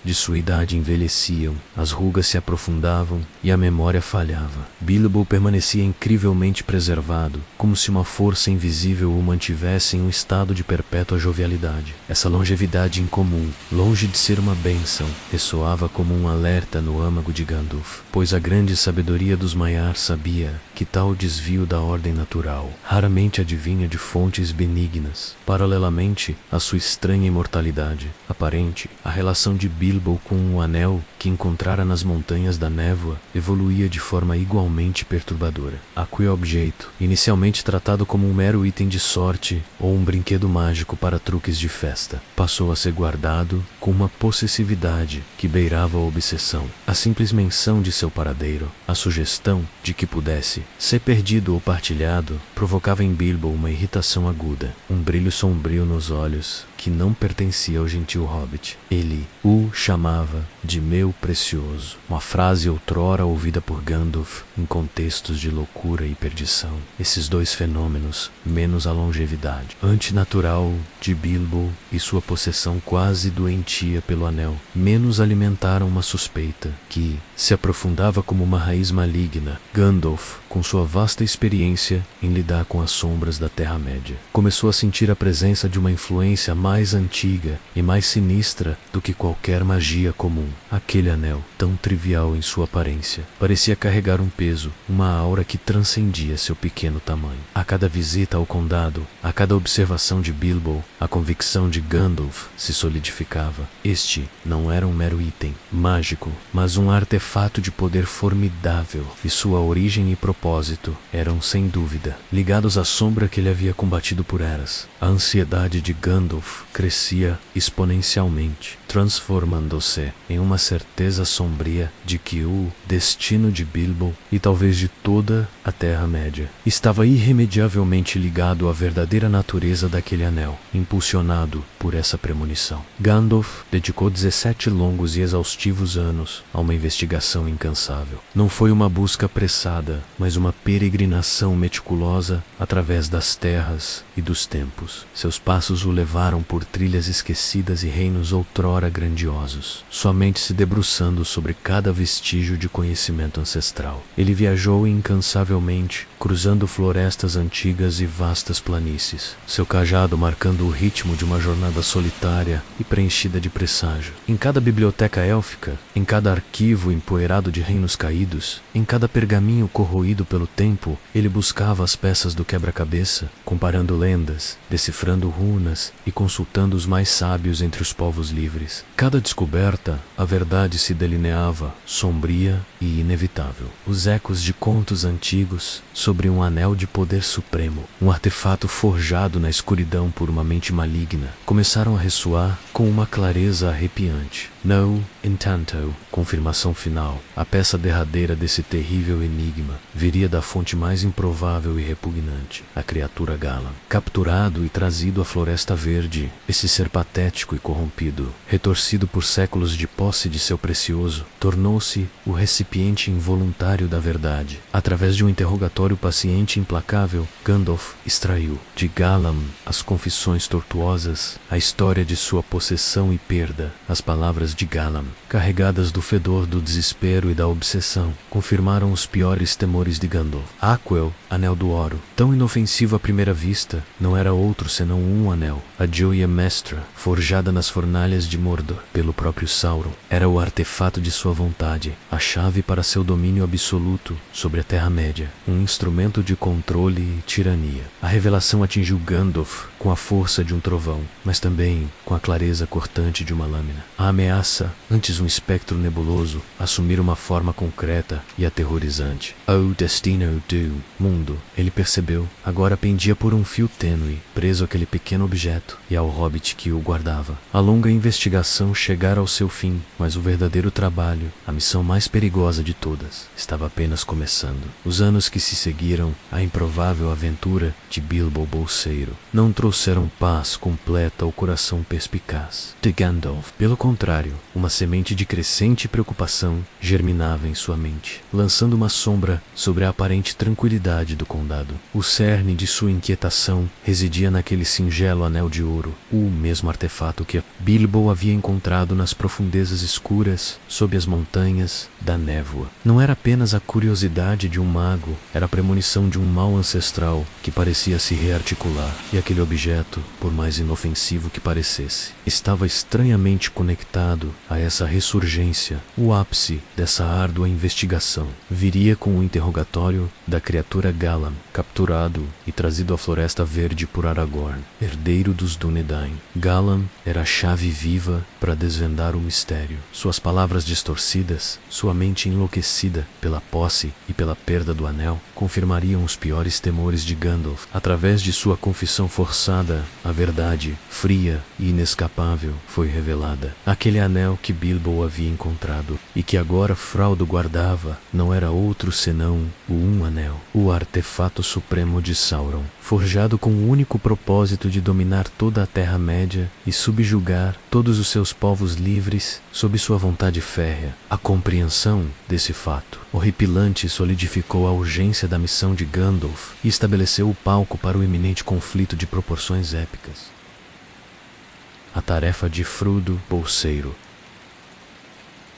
de sua idade envelheciam, as rugas se aprofundavam e a memória falhava. Bilbo permanecia incrivelmente preservado, como se uma força invisível o mantivesse em um estado de perpétua jovialidade. Essa longevidade incomum, longe de ser uma bênção, ressoava como um alerta no âmago de Gandalf, pois a grande sabedoria dos Maiar sabia que tal desvio da ordem natural raramente advinha de fontes benignas. Paralelamente à sua estranha imortalidade aparente, a relação de Bilbo com o anel que encontrara nas montanhas da névoa evoluía de forma igualmente perturbadora. Aquele objeto, inicialmente tratado como um mero item de sorte ou um brinquedo mágico para truques de festa, passou a ser guardado com uma possessividade que beirava a obsessão. A simples menção de seu paradeiro, a sugestão de que pudesse ser perdido ou partilhado, provocava em Bilbo uma irritação aguda, um brilho sombrio nos olhos que não pertencia ao gentil hobbit. Ele o chamava de meu anel precioso. Uma frase outrora ouvida por Gandalf em contextos de loucura e perdição. Esses dois fenômenos, menos a longevidade antinatural de Bilbo e sua possessão quase doentia pelo anel, menos alimentaram uma suspeita que se aprofundava como uma raiz maligna. Gandalf, com sua vasta experiência em lidar com as sombras da Terra-média, começou a sentir a presença de uma influência mais antiga e mais sinistra do que qualquer magia comum. Aquele anel, tão trivial em sua aparência, parecia carregar um peso, uma aura que transcendia seu pequeno tamanho. A cada visita ao condado, a cada observação de Bilbo, a convicção de Gandalf se solidificava. Este não era um mero item mágico, mas um artefato de poder formidável, e sua origem e propósito eram, sem dúvida, ligados à sombra que ele havia combatido por eras. A ansiedade de Gandalf crescia exponencialmente, transformando-se em uma certeza sombria de que o destino de Bilbo, e talvez de toda a Terra-média, estava irremediavelmente ligado à verdadeira natureza daquele anel, impulsionado por essa premonição. Gandalf dedicou 17 longos e exaustivos anos a uma investigação incansável. Não foi uma busca apressada, mas uma peregrinação meticulosa através das terras e dos tempos. Seus passos o levaram por trilhas esquecidas e reinos outrora grandiosos, somente se debruçando sobre cada vestígio de conhecimento ancestral. Ele viajou incansavelmente, cruzando florestas antigas e vastas planícies, seu cajado marcando o ritmo de uma jornada solitária e preenchida de presságio. Em cada biblioteca élfica, em cada arquivo empoeirado de reinos caídos, em cada pergaminho corroído pelo tempo, ele buscava as peças do quebra-cabeça, comparando lendas, decifrando runas e consultando os mais sábios entre os povos livres. Cada descoberta, a verdade se delineava, sombria e inevitável. Os ecos de contos antigos sobre um anel de poder supremo, um artefato forjado na escuridão por uma mente maligna, começaram a ressoar com uma clareza arrepiante. No Entanto, confirmação final, a peça derradeira desse terrível enigma viria da fonte mais improvável e repugnante, a criatura Galan. Capturado e trazido à Floresta Verde, esse ser patético e corrompido, retorcido por séculos de posse de seu precioso, tornou-se o recipiente involuntário da verdade. Através de um interrogatório paciente e implacável, Gandalf extraiu de Galan as confissões tortuosas, a história de sua possessão e perda. As palavras de Galan, carregadas do fedor do desespero e da obsessão, confirmaram os piores temores de Gandalf. Aquel, Anel do Oro, tão inofensivo à primeira vista, não era outro senão um anel, a joia mestra, forjada nas fornalhas de Mordor pelo próprio Sauron. Era o artefato de sua vontade, a chave para seu domínio absoluto sobre a Terra-média, um instrumento de controle e tirania. A revelação atingiu Gandalf com a força de um trovão, mas também com a clareza cortante de uma lâmina. A ameaça, antes um espectro nebuloso, assumira uma forma concreta e aterrorizante. O destino do mundo, ele percebeu, agora pendia por um fio tênue, preso àquele pequeno objeto e ao hobbit que o guardava. A longa investigação chegara ao seu fim, mas o verdadeiro trabalho, a missão mais perigosa de todas, estava apenas começando. Os anos que se seguiram, a improvável aventura de Bilbo Bolseiro, não trouxeram paz completa ao coração perspicaz de Gandalf. Pelo contrário, uma semente de crescente preocupação germinava em sua mente, lançando uma sombra sobre a aparente tranquilidade do condado. O cerne de sua inquietação residia naquele singelo anel de ouro, o mesmo artefato que Bilbo havia encontrado nas profundezas escuras sob as montanhas da névoa. Não era apenas a curiosidade de um mago, era a premonição de um mal ancestral que parecia se rearticular, e aquele objeto, por mais inofensivo que parecesse, estava estranhamente conectado a essa ressurgência. O ápice dessa árdua investigação viria com o interrogatório da criatura Galan, capturado e trazido à Floresta Verde por Aragorn, herdeiro dos Dúnedain. Galan era a chave viva para desvendar o mistério. Suas palavras distorcidas, sua mente enlouquecida pela posse e pela perda do anel, confirmariam os piores temores de Gandalf. Através de sua confissão forçada, a verdade, fria e inescapável, foi revelada. Aquele anel que Bilbo havia encontrado e que agora Frodo guardava não era outro senão o Um Anel, o artefato supremo de Sauron, forjado com o único propósito de dominar toda a Terra-média e subjugar todos os seus povos livres sob sua vontade férrea. A compreensão desse fato horripilante solidificou a urgência da missão de Gandalf e estabeleceu o palco para o iminente conflito de proporções épicas. A tarefa de Frodo Bolseiro.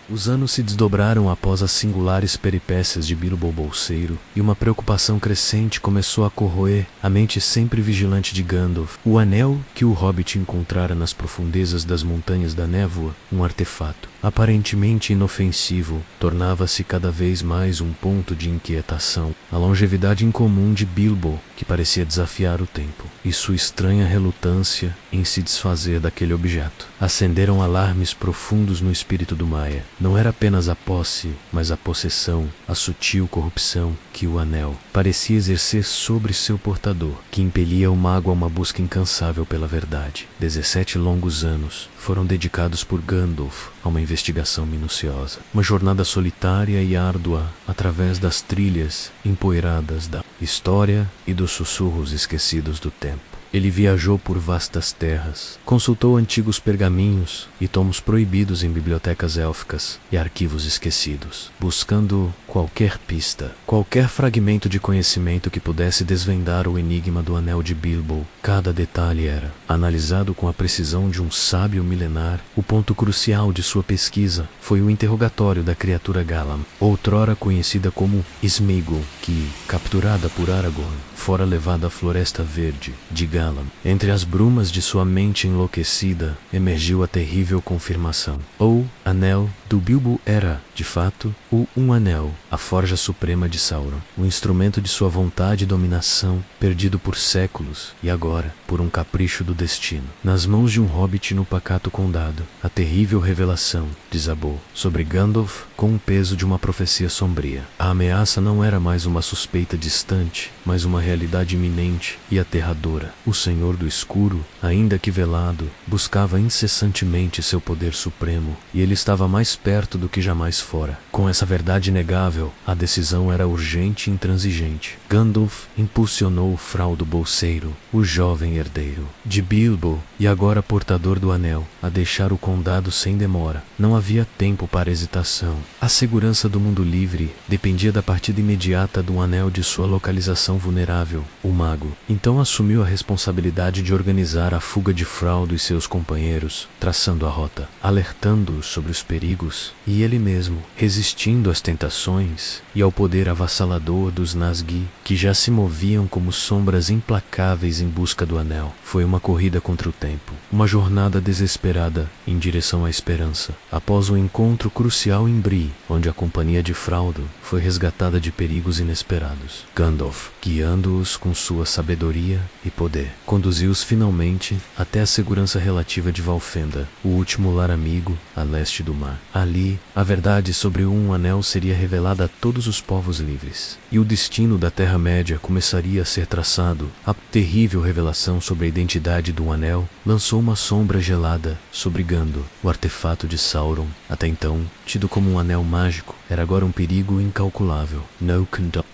Os anos se desdobraram após as singulares peripécias de Bilbo Bolseiro, e uma preocupação crescente começou a corroer a mente sempre vigilante de Gandalf. O anel que o Hobbit encontrara nas profundezas das Montanhas da Névoa, um artefato aparentemente inofensivo, tornava-se cada vez mais um ponto de inquietação. A longevidade incomum de Bilbo, que parecia desafiar o tempo, e sua estranha relutância em se desfazer daquele objeto, acenderam alarmes profundos no espírito do Maia. Não era apenas a posse, mas a possessão, a sutil corrupção que o anel parecia exercer sobre seu portador, que impelia o mago a uma busca incansável pela verdade. 17 longos anos foram dedicados por Gandalf a uma investigação minuciosa, uma jornada solitária e árdua através das trilhas empoeiradas da história e dos sussurros esquecidos do tempo. Ele viajou por vastas terras, consultou antigos pergaminhos e tomos proibidos em bibliotecas élficas e arquivos esquecidos, buscando qualquer pista, qualquer fragmento de conhecimento que pudesse desvendar o enigma do Anel de Bilbo. Cada detalhe era analisado com a precisão de um sábio milenar. O ponto crucial de sua pesquisa foi o interrogatório da criatura Galam, outrora conhecida como Sméagol, que, capturada por Aragorn, fora levada à Floresta Verde de Galam. Entre as brumas de sua mente enlouquecida, emergiu a terrível confirmação. O Anel do Bilbo era, de fato, um anel, a forja suprema de Sauron, o instrumento de sua vontade e dominação, perdido por séculos, e agora, por um capricho do destino. Nas mãos de um hobbit no pacato condado, a terrível revelação desabou sobre Gandalf com o peso de uma profecia sombria. A ameaça não era mais uma suspeita distante, mas uma realidade iminente e aterradora. O Senhor do Escuro, ainda que velado, buscava incessantemente seu poder supremo, e ele estava mais perto do que jamais fora. Com essa verdade inegável, a decisão era urgente e intransigente. Gandalf impulsionou Frodo Bolseiro, o jovem herdeiro de Bilbo e agora portador do anel, a deixar o condado sem demora. Não havia tempo para hesitação. A segurança do mundo livre dependia da partida imediata do anel de sua localização vulnerável. O mago então assumiu a responsabilidade de organizar a fuga de Frodo e seus companheiros, traçando a rota, alertando-os sobre os perigos, e ele mesmo, resistindo às tentações e ao poder avassalador dos Nazgûl, que já se moviam como sombras implacáveis em busca do anel. Foi uma corrida contra o tempo, uma jornada desesperada em direção à esperança. Após um encontro crucial em Bree, onde a companhia de Frodo foi resgatada de perigos inesperados, Gandalf, guiando-os com sua sabedoria e poder, conduziu-os finalmente até a segurança relativa de Valfenda, o último lar amigo a leste do mar. Ali, a verdade sobre um anel seria revelada a todos os povos livres, e o destino da Terra-média começaria a ser traçado. A terrível revelação sobre a identidade do anel lançou uma sombra gelada sobre Gandalf. O artefato de Sauron, até então tido como um anel mágico, era agora um perigo incalculável.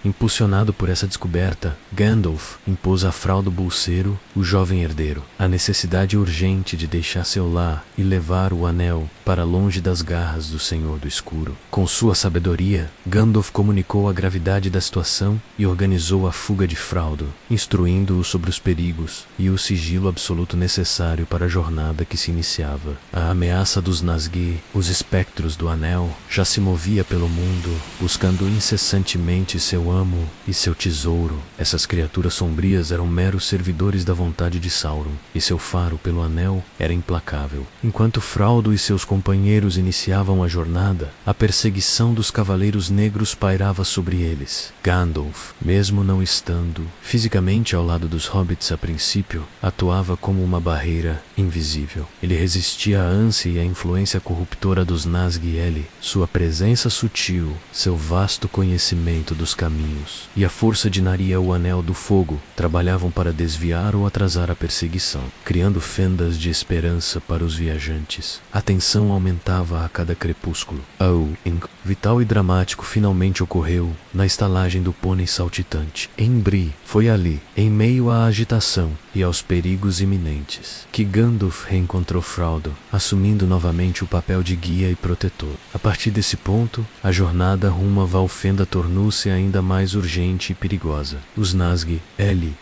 Impulsionado por essa descoberta, Gandalf impôs a Frodo Bolseiro, o jovem herdeiro, a necessidade urgente de deixar seu lar e levar o anel para longe das garras do Senhor do Escuro. Com sua sabedoria, Gandalf comunicou a gravidade da situação e organizou a fuga de Frodo, instruindo-o sobre os perigos e o sigilo absoluto necessário para a jornada que se iniciava. A ameaça dos Nazgûl, os espectros do anel, já se movia pelo mundo, buscando incessantemente seu amo e seu tesouro. Essas criaturas sombrias eram meros servidores da vontade de Sauron, e seu faro pelo anel era implacável. Enquanto Frodo e seus companheiros iniciavam a jornada, a perseguição dos Cavaleiros Negros pairava sobre eles. Gandalf, mesmo não estando fisicamente ao lado dos hobbits a princípio, atuava como uma barreira invisível. Ele resistia à ânsia e à influência corruptora dos Nazgûl. Sua presença sutil sutil, seu vasto conhecimento dos caminhos, e a força de Naria, o Anel do Fogo, trabalhavam para desviar ou atrasar a perseguição, criando fendas de esperança para os viajantes. A tensão aumentava a cada crepúsculo. O vital e dramático finalmente ocorreu na estalagem do pônei saltitante. Em Bree, foi ali, em meio à agitação e aos perigos iminentes, que Gandalf reencontrou Frodo, assumindo novamente o papel de guia e protetor. A partir desse ponto, a jornada rumo a Valfenda tornou-se ainda mais urgente e perigosa. Os Nazgûl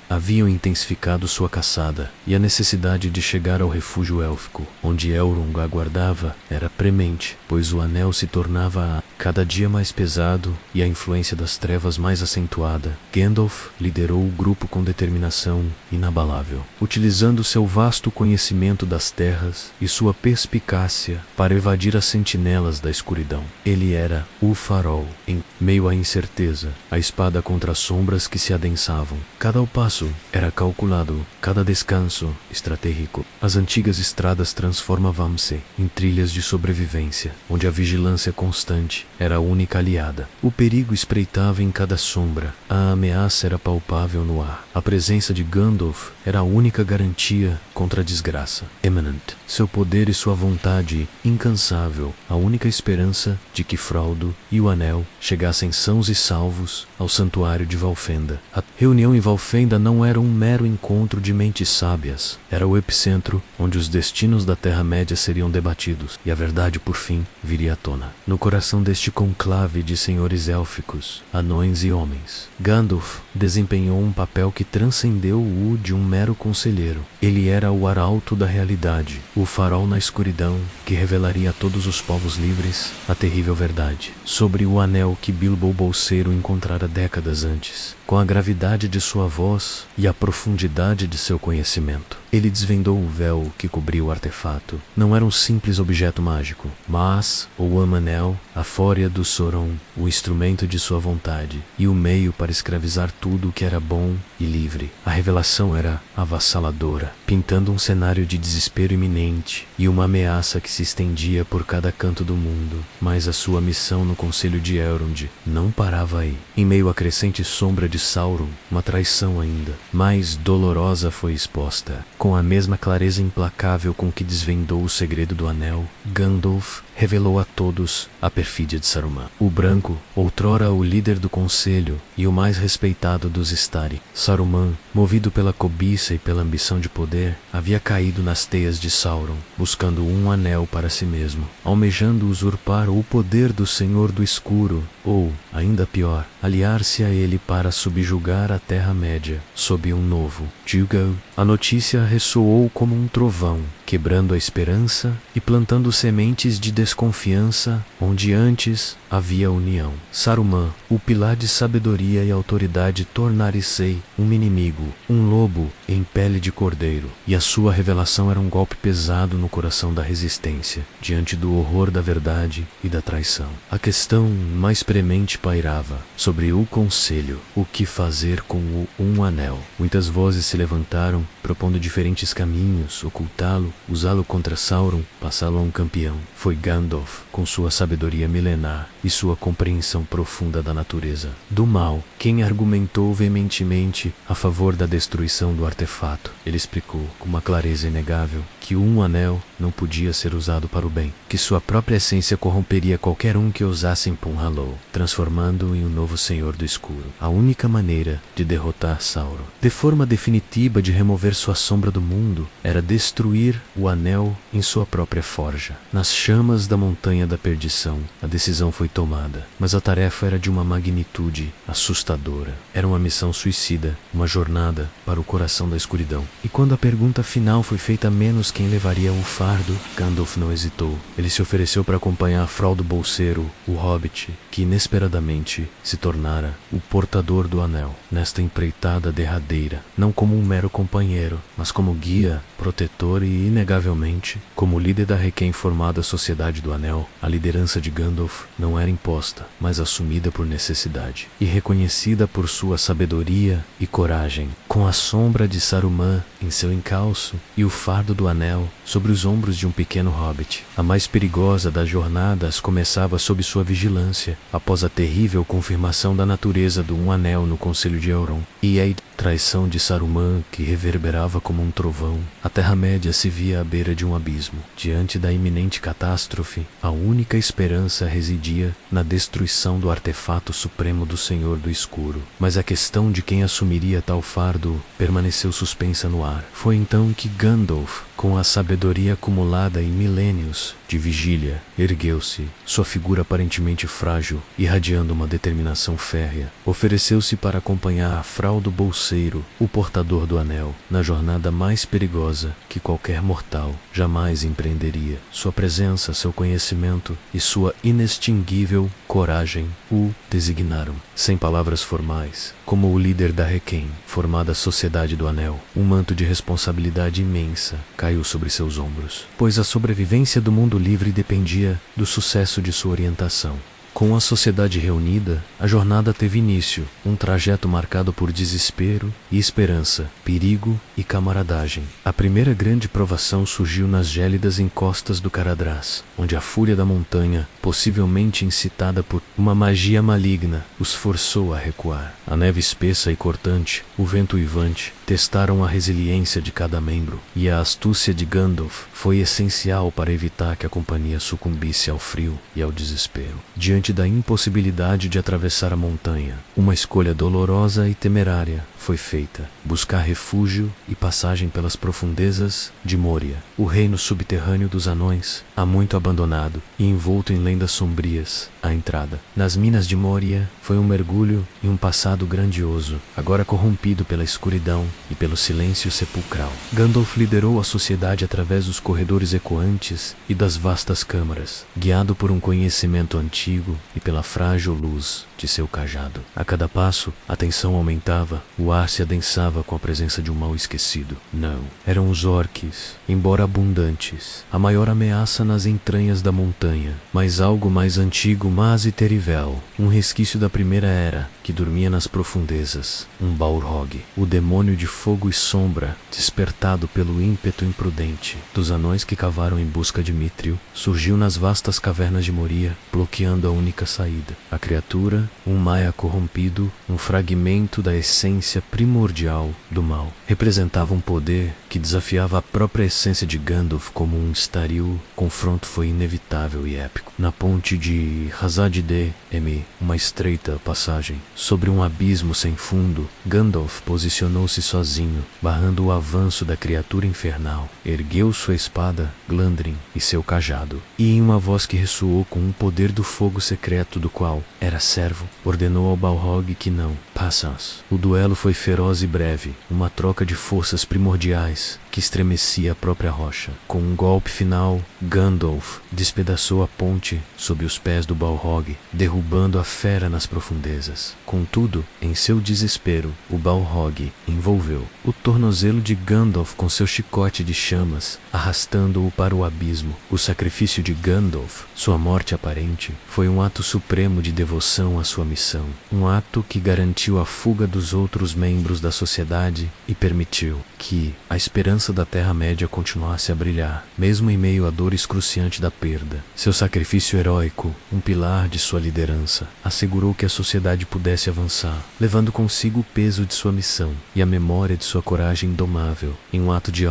haviam intensificado sua caçada, e a necessidade de chegar ao refúgio élfico, onde Elrond aguardava, era premente, pois o anel se tornava cada dia mais pesado e a influência das trevas mais acentuada. Gandalf liderou o grupo com determinação inabalável, utilizando seu vasto conhecimento das terras e sua perspicácia para evadir as sentinelas da escuridão. Ele era o farol, em meio à incerteza, a espada contra as sombras que se adensavam. Cada passo era calculado, cada descanso estratégico. As antigas estradas transformavam-se em trilhas de sobrevivência, onde a vigilância constante era a única aliada. O perigo espreitava em cada sombra, a ameaça era palpável no ar. A presença de Gandalf era a única garantia contra a desgraça. Eminent, seu poder e sua vontade incansável, a única esperança de que Frodo e o Anel chegassem sãos e salvos ao santuário de Valfenda. A reunião em Valfenda não era um mero encontro de mentes sábias, era o epicentro onde os destinos da Terra-média seriam debatidos e a verdade, por fim, viria à tona. No coração deste conclave de senhores élficos, anões e homens, Gandalf desempenhou um papel que transcendeu o de um mero conselheiro. Ele era o arauto da realidade, o farol na escuridão que revelaria a todos os povos livres a terrível verdade sobre o anel que Bilbo Bolseiro encontrara décadas antes. Com a gravidade de sua voz e a profundidade de seu conhecimento, ele desvendou o véu que cobria o artefato. Não era um simples objeto mágico, mas o Amanel, a fória do Sauron, o instrumento de sua vontade e o meio para escravizar tudo o que era bom e livre. A revelação era avassaladora, pintando um cenário de desespero iminente e uma ameaça que se estendia por cada canto do mundo. Mas a sua missão no Conselho de Elrond não parava aí. Em meio à crescente sombra de Sauron, uma traição ainda mais dolorosa foi exposta. Com a mesma clareza implacável com que desvendou o segredo do anel, Gandalf revelou a todos a perfídia de Saruman. O Branco, outrora o líder do conselho e o mais respeitado dos Istari. Saruman, movido pela cobiça e pela ambição de poder, havia caído nas teias de Sauron, buscando um anel para si mesmo, almejando usurpar o poder do Senhor do Escuro, ou, ainda pior, aliar-se a ele para subjugar a Terra-média, sob um novo Jugo. A notícia ressoou como um trovão, quebrando a esperança e plantando sementes de desconfiança onde antes havia união. Saruman, o pilar de sabedoria e autoridade, tornar-se um inimigo, um lobo em pele de cordeiro, e a sua revelação era um golpe pesado no coração da resistência, diante do horror da verdade e da traição. A questão mais premente pairava sobre o conselho: o que fazer com o Um Anel? Muitas vozes se levantaram, propondo diferentes caminhos: ocultá-lo, usá-lo contra Sauron, passá-lo a um campeão. Foi Gandalf, com sua sabedoria milenar e sua compreensão profunda da natureza do mal, quem argumentou veementemente a favor da destruição do artefato. Ele explicou, com uma clareza inegável, que um anel não podia ser usado para o bem, que sua própria essência corromperia qualquer um que ousasse Punhallow, transformando-o em um novo Senhor do Escuro. A única maneira de derrotar Sauron, de forma definitiva de remover sua sombra do mundo, era destruir o anel em sua própria forja. Nas chamas da Montanha da Perdição, a decisão foi tomada, mas a tarefa era de uma magnitude assustadora. Era uma missão suicida, uma jornada para o coração da escuridão. E quando a pergunta final foi feita, menos quem levaria o fardo, Gandalf não hesitou. Ele se ofereceu para acompanhar Frodo Bolseiro, o Hobbit, que inesperadamente se tornara o portador do anel, nesta empreitada derradeira, não como um mero companheiro, mas como guia, protetor e, inegavelmente, como líder da recém-formada Sociedade do Anel. A liderança de Gandalf não era imposta, mas assumida por necessidade, e reconhecida por sua sabedoria e coragem. com a sombra de Saruman em seu encalço e o fardo do anel sobre os ombros de um pequeno hobbit. A mais perigosa das jornadas começava sob sua vigilância, após a terrível confirmação da natureza do Um Anel no Conselho de Elrond, e a traição de Saruman que reverberava como um trovão. A Terra-média se via à beira de um abismo. Diante da iminente catástrofe, a única esperança residia na destruição do artefato supremo do Senhor do Escuro. Mas a questão de quem assumiria tal fardo permaneceu suspensa no ar. Foi então que Gandalf, com a sabedoria acumulada em milênios de vigília, ergueu-se, sua figura aparentemente frágil, irradiando uma determinação férrea. Ofereceu-se para acompanhar a fraude bolseiro, o portador do anel, na jornada mais perigosa que qualquer mortal jamais empreenderia. Sua presença, seu conhecimento e sua inextinguível coragem o designaram, sem palavras formais, como o líder da Requiem, formada Sociedade do Anel. Um manto de responsabilidade imensa caiu sobre seus ombros, pois a sobrevivência do mundo livre dependia do sucesso de sua orientação. Com a sociedade reunida, a jornada teve início, um trajeto marcado por desespero e esperança, perigo e camaradagem. A primeira grande provação surgiu nas gélidas encostas do Caradhras, onde a fúria da montanha, possivelmente incitada por uma magia maligna, os forçou a recuar. A neve espessa e cortante, o vento uivante, testaram a resiliência de cada membro, e a astúcia de Gandalf foi essencial para evitar que a companhia sucumbisse ao frio e ao desespero. Diante da impossibilidade de atravessar a montanha, uma escolha dolorosa e temerária foi feita: buscar refúgio e passagem pelas profundezas de Moria, o reino subterrâneo dos anões, há muito abandonado e envolto em lendas sombrias. A entrada nas minas de Moria foi um mergulho em um passado grandioso, agora corrompido pela escuridão e pelo silêncio sepulcral. Gandalf liderou a sociedade através dos corredores ecoantes e das vastas câmaras, guiado por um conhecimento antigo e pela frágil luz de seu cajado. A cada passo, a tensão aumentava, o ar se adensava com a presença de um mal esquecido. Não, eram os orques, embora abundantes, a maior ameaça nas entranhas da montanha, mas algo mais antigo, mas e terrível, um resquício da primeira era, que dormia nas profundezas, um Balrog, o demônio de fogo e sombra, despertado pelo ímpeto imprudente dos anões que cavaram em busca de Mithril, surgiu nas vastas cavernas de Moria, bloqueando a única saída. A criatura, um Maia corrompido, um fragmento da essência primordial do mal, representava um poder que desafiava a própria essência de Gandalf como um estaril. O confronto foi inevitável e épico. Na ponte de Hazad-dû-Mî, uma estreita passagem sobre um abismo sem fundo, Gandalf posicionou-se sozinho, barrando o avanço da criatura infernal. Ergueu sua espada, Glandrin, e seu cajado, e em uma voz que ressoou com um poder do fogo secreto do qual era servo, ordenou ao Balrog que não passasse. O duelo foi feroz e breve, uma troca de forças primordiais que estremecia a própria rocha. Com um golpe final, Gandalf despedaçou a ponte sob os pés do Balrog, derrubando a fera nas profundezas. Contudo, em seu desespero, o Balrog envolveu o tornozelo de Gandalf com seu chicote de chamas, arrastando-o para o abismo. O sacrifício de Gandalf, sua morte aparente, foi um ato supremo de devoção à sua missão, um ato que garantiu a fuga dos outros membros da sociedade e permitiu que a esperança da Terra-média continuasse a brilhar, mesmo em meio à dor excruciante da perda. Seu sacrifício heróico, um pilar de sua liderança, assegurou que a sociedade pudesse avançar, levando consigo o peso de sua missão e a memória de sua coragem indomável. Em um ato de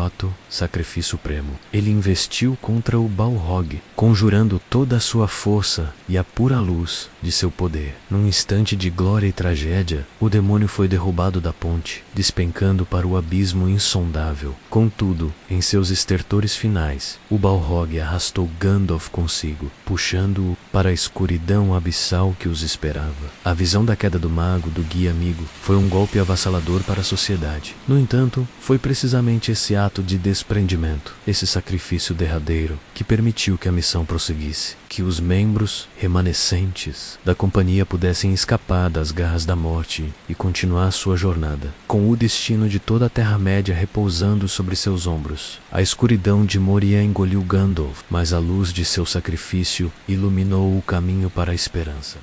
sacrifício supremo, ele investiu contra o Balrog, conjurando toda a sua força e a pura luz de seu poder. Num instante de glória e tragédia, o demônio foi derrubado da ponte, despencando para o abismo insondável. Contudo, em seus estertores finais, o Balrog arrastou Gandalf consigo, puxando-o para a escuridão abissal que os esperava. A visão da queda do mago, do guia amigo, foi um golpe avassalador para a sociedade. No entanto, foi precisamente esse ato de desprendimento, esse sacrifício derradeiro, que permitiu que a missão prosseguisse, que os membros remanescentes da companhia pudessem escapar das garras da morte e continuar sua jornada, com o destino de toda a Terra-média repousando sobre seus ombros. A escuridão de Moria engoliu Gandalf, mas a luz de seu sacrifício iluminou o caminho para a esperança.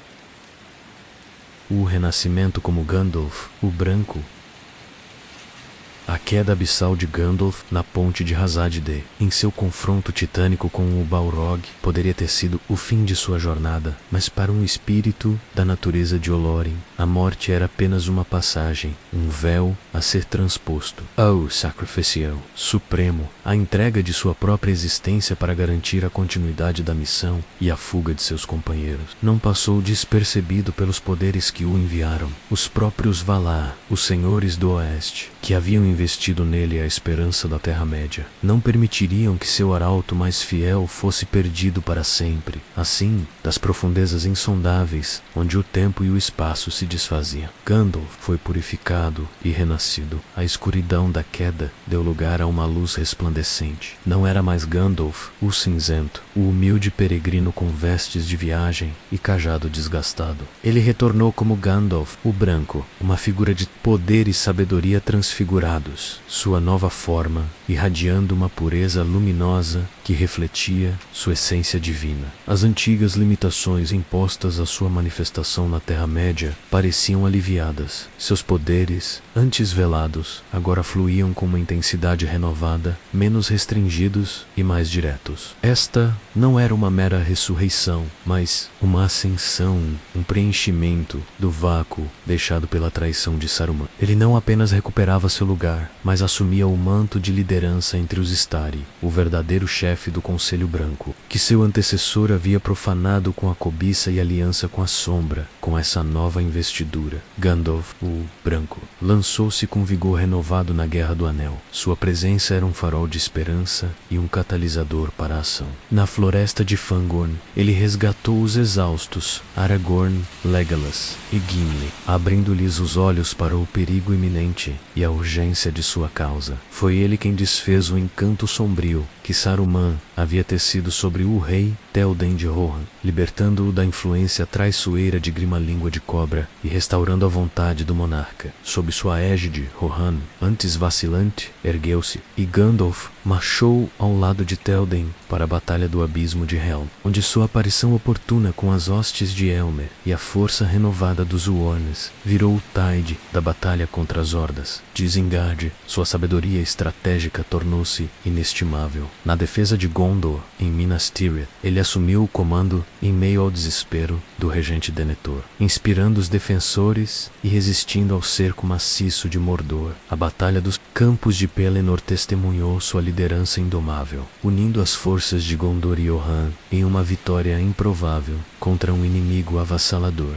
O renascimento como Gandalf, o Branco, A queda abissal de Gandalf na ponte de Hazad-dû, em seu confronto titânico com o Balrog, poderia ter sido o fim de sua jornada, mas para um espírito da natureza de Olorin, a morte era apenas uma passagem, um véu a ser transposto. Oh, Sacrificial Supremo, a entrega de sua própria existência para garantir a continuidade da missão e a fuga de seus companheiros, não passou despercebido pelos poderes que o enviaram. Os próprios Valar, os senhores do Oeste, que haviam investido nele a esperança da Terra-média, não permitiriam que seu arauto mais fiel fosse perdido para sempre. Assim, das profundezas insondáveis, onde o tempo e o espaço se desfaziam, Gandalf foi purificado e renascido. A escuridão da queda deu lugar a uma luz resplandecente. Não era mais Gandalf, o cinzento, o humilde peregrino com vestes de viagem e cajado desgastado. Ele retornou como Gandalf, o branco, uma figura de poder e sabedoria transfigurados, sua nova forma irradiando uma pureza luminosa que refletia sua essência divina. As antigas limitações impostas à sua manifestação na Terra-média pareciam aliviadas. Seus poderes, antes velados, agora fluíam com uma intensidade renovada, menos restringidos e mais diretos. Esta não era uma mera ressurreição, mas uma ascensão, um preenchimento do vácuo deixado pela traição de Saruman. Ele não apenas recuperava seu lugar, mas assumia o manto de liderança entre os Istari, o verdadeiro chefe do Conselho Branco, que seu antecessor havia profanado com a cobiça e aliança com a sombra. Com essa nova investidura, Gandalf, o Branco, lançou-se com vigor renovado na Guerra do Anel. Sua presença era um farol de esperança e um catalisador para a ação. Na floresta de Fangorn, ele resgatou os exaustos Aragorn, Legolas e Gimli, abrindo-lhes os olhos para o perigo iminente e a urgência de sua causa. Foi ele quem desfez o encanto sombrio que Saruman havia tecido sobre o rei Théoden de Rohan, libertando-o da influência traiçoeira de Grima-língua de Cobra e restaurando a vontade do monarca. Sob sua égide, Rohan, antes vacilante, ergueu-se, e Gandalf marchou ao lado de Théoden para a Batalha do Abismo de Helm, onde sua aparição oportuna com as hostes de Elmer e a força renovada dos Huornes virou o tide da batalha contra as Hordas. De Isengard, sua sabedoria estratégica tornou-se inestimável. Na defesa de Gondor, em Minas Tirith, ele assumiu o comando em meio ao desespero do regente Denethor, inspirando os defensores e resistindo ao cerco maciço de Mordor. A Batalha dos Campos de Pelennor testemunhou sua liderança indomável, unindo as forças de Gondor e Rohan em uma vitória improvável contra um inimigo avassalador.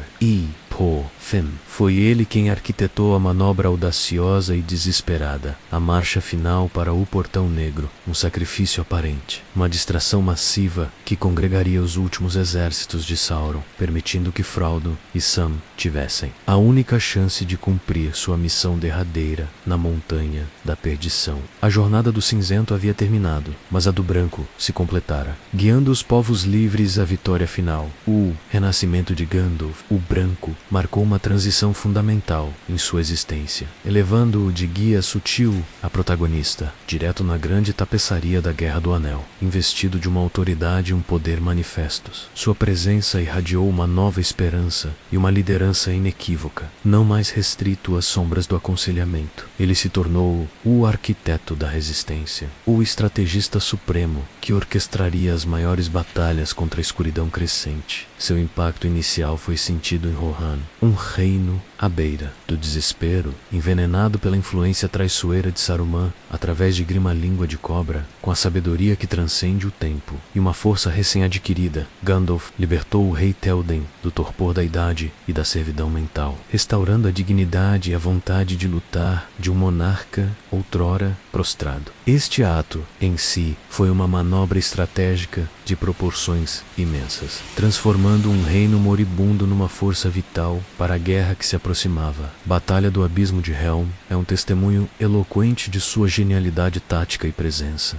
Foi ele quem arquitetou a manobra audaciosa e desesperada, a marcha final para o Portão Negro, um sacrifício aparente, uma distração massiva que congregaria os últimos exércitos de Sauron, permitindo que Frodo e Sam tivessem a única chance de cumprir sua missão derradeira na Montanha da Perdição. A jornada do Cinzento havia terminado, mas a do Branco se completara, guiando os povos livres à vitória final. O renascimento de Gandalf, o Branco, marcou uma transição fundamental em sua existência, elevando-o de guia sutil a protagonista, direto na grande tapeçaria da Guerra do Anel, investido de uma autoridade e um poder manifestos. Sua presença irradiou uma nova esperança e uma liderança inequívoca, não mais restrito às sombras do aconselhamento. Ele se tornou o arquiteto da resistência, o estrategista supremo que orquestraria as maiores batalhas contra a escuridão crescente. Seu impacto inicial foi sentido em Rohan, um reino à beira do desespero, envenenado pela influência traiçoeira de Saruman através de Grima-língua de Cobra. Com a sabedoria que transcende o tempo e uma força recém-adquirida, Gandalf libertou o rei Théoden do torpor da idade e da servidão mental, restaurando a dignidade e a vontade de lutar de um monarca outrora prostrado. Este ato, em si, foi uma manobra estratégica de proporções imensas, transformando um reino moribundo numa força vital para a guerra que se aproximava. Batalha do Abismo de Helm é um testemunho eloquente de sua genialidade tática e presença.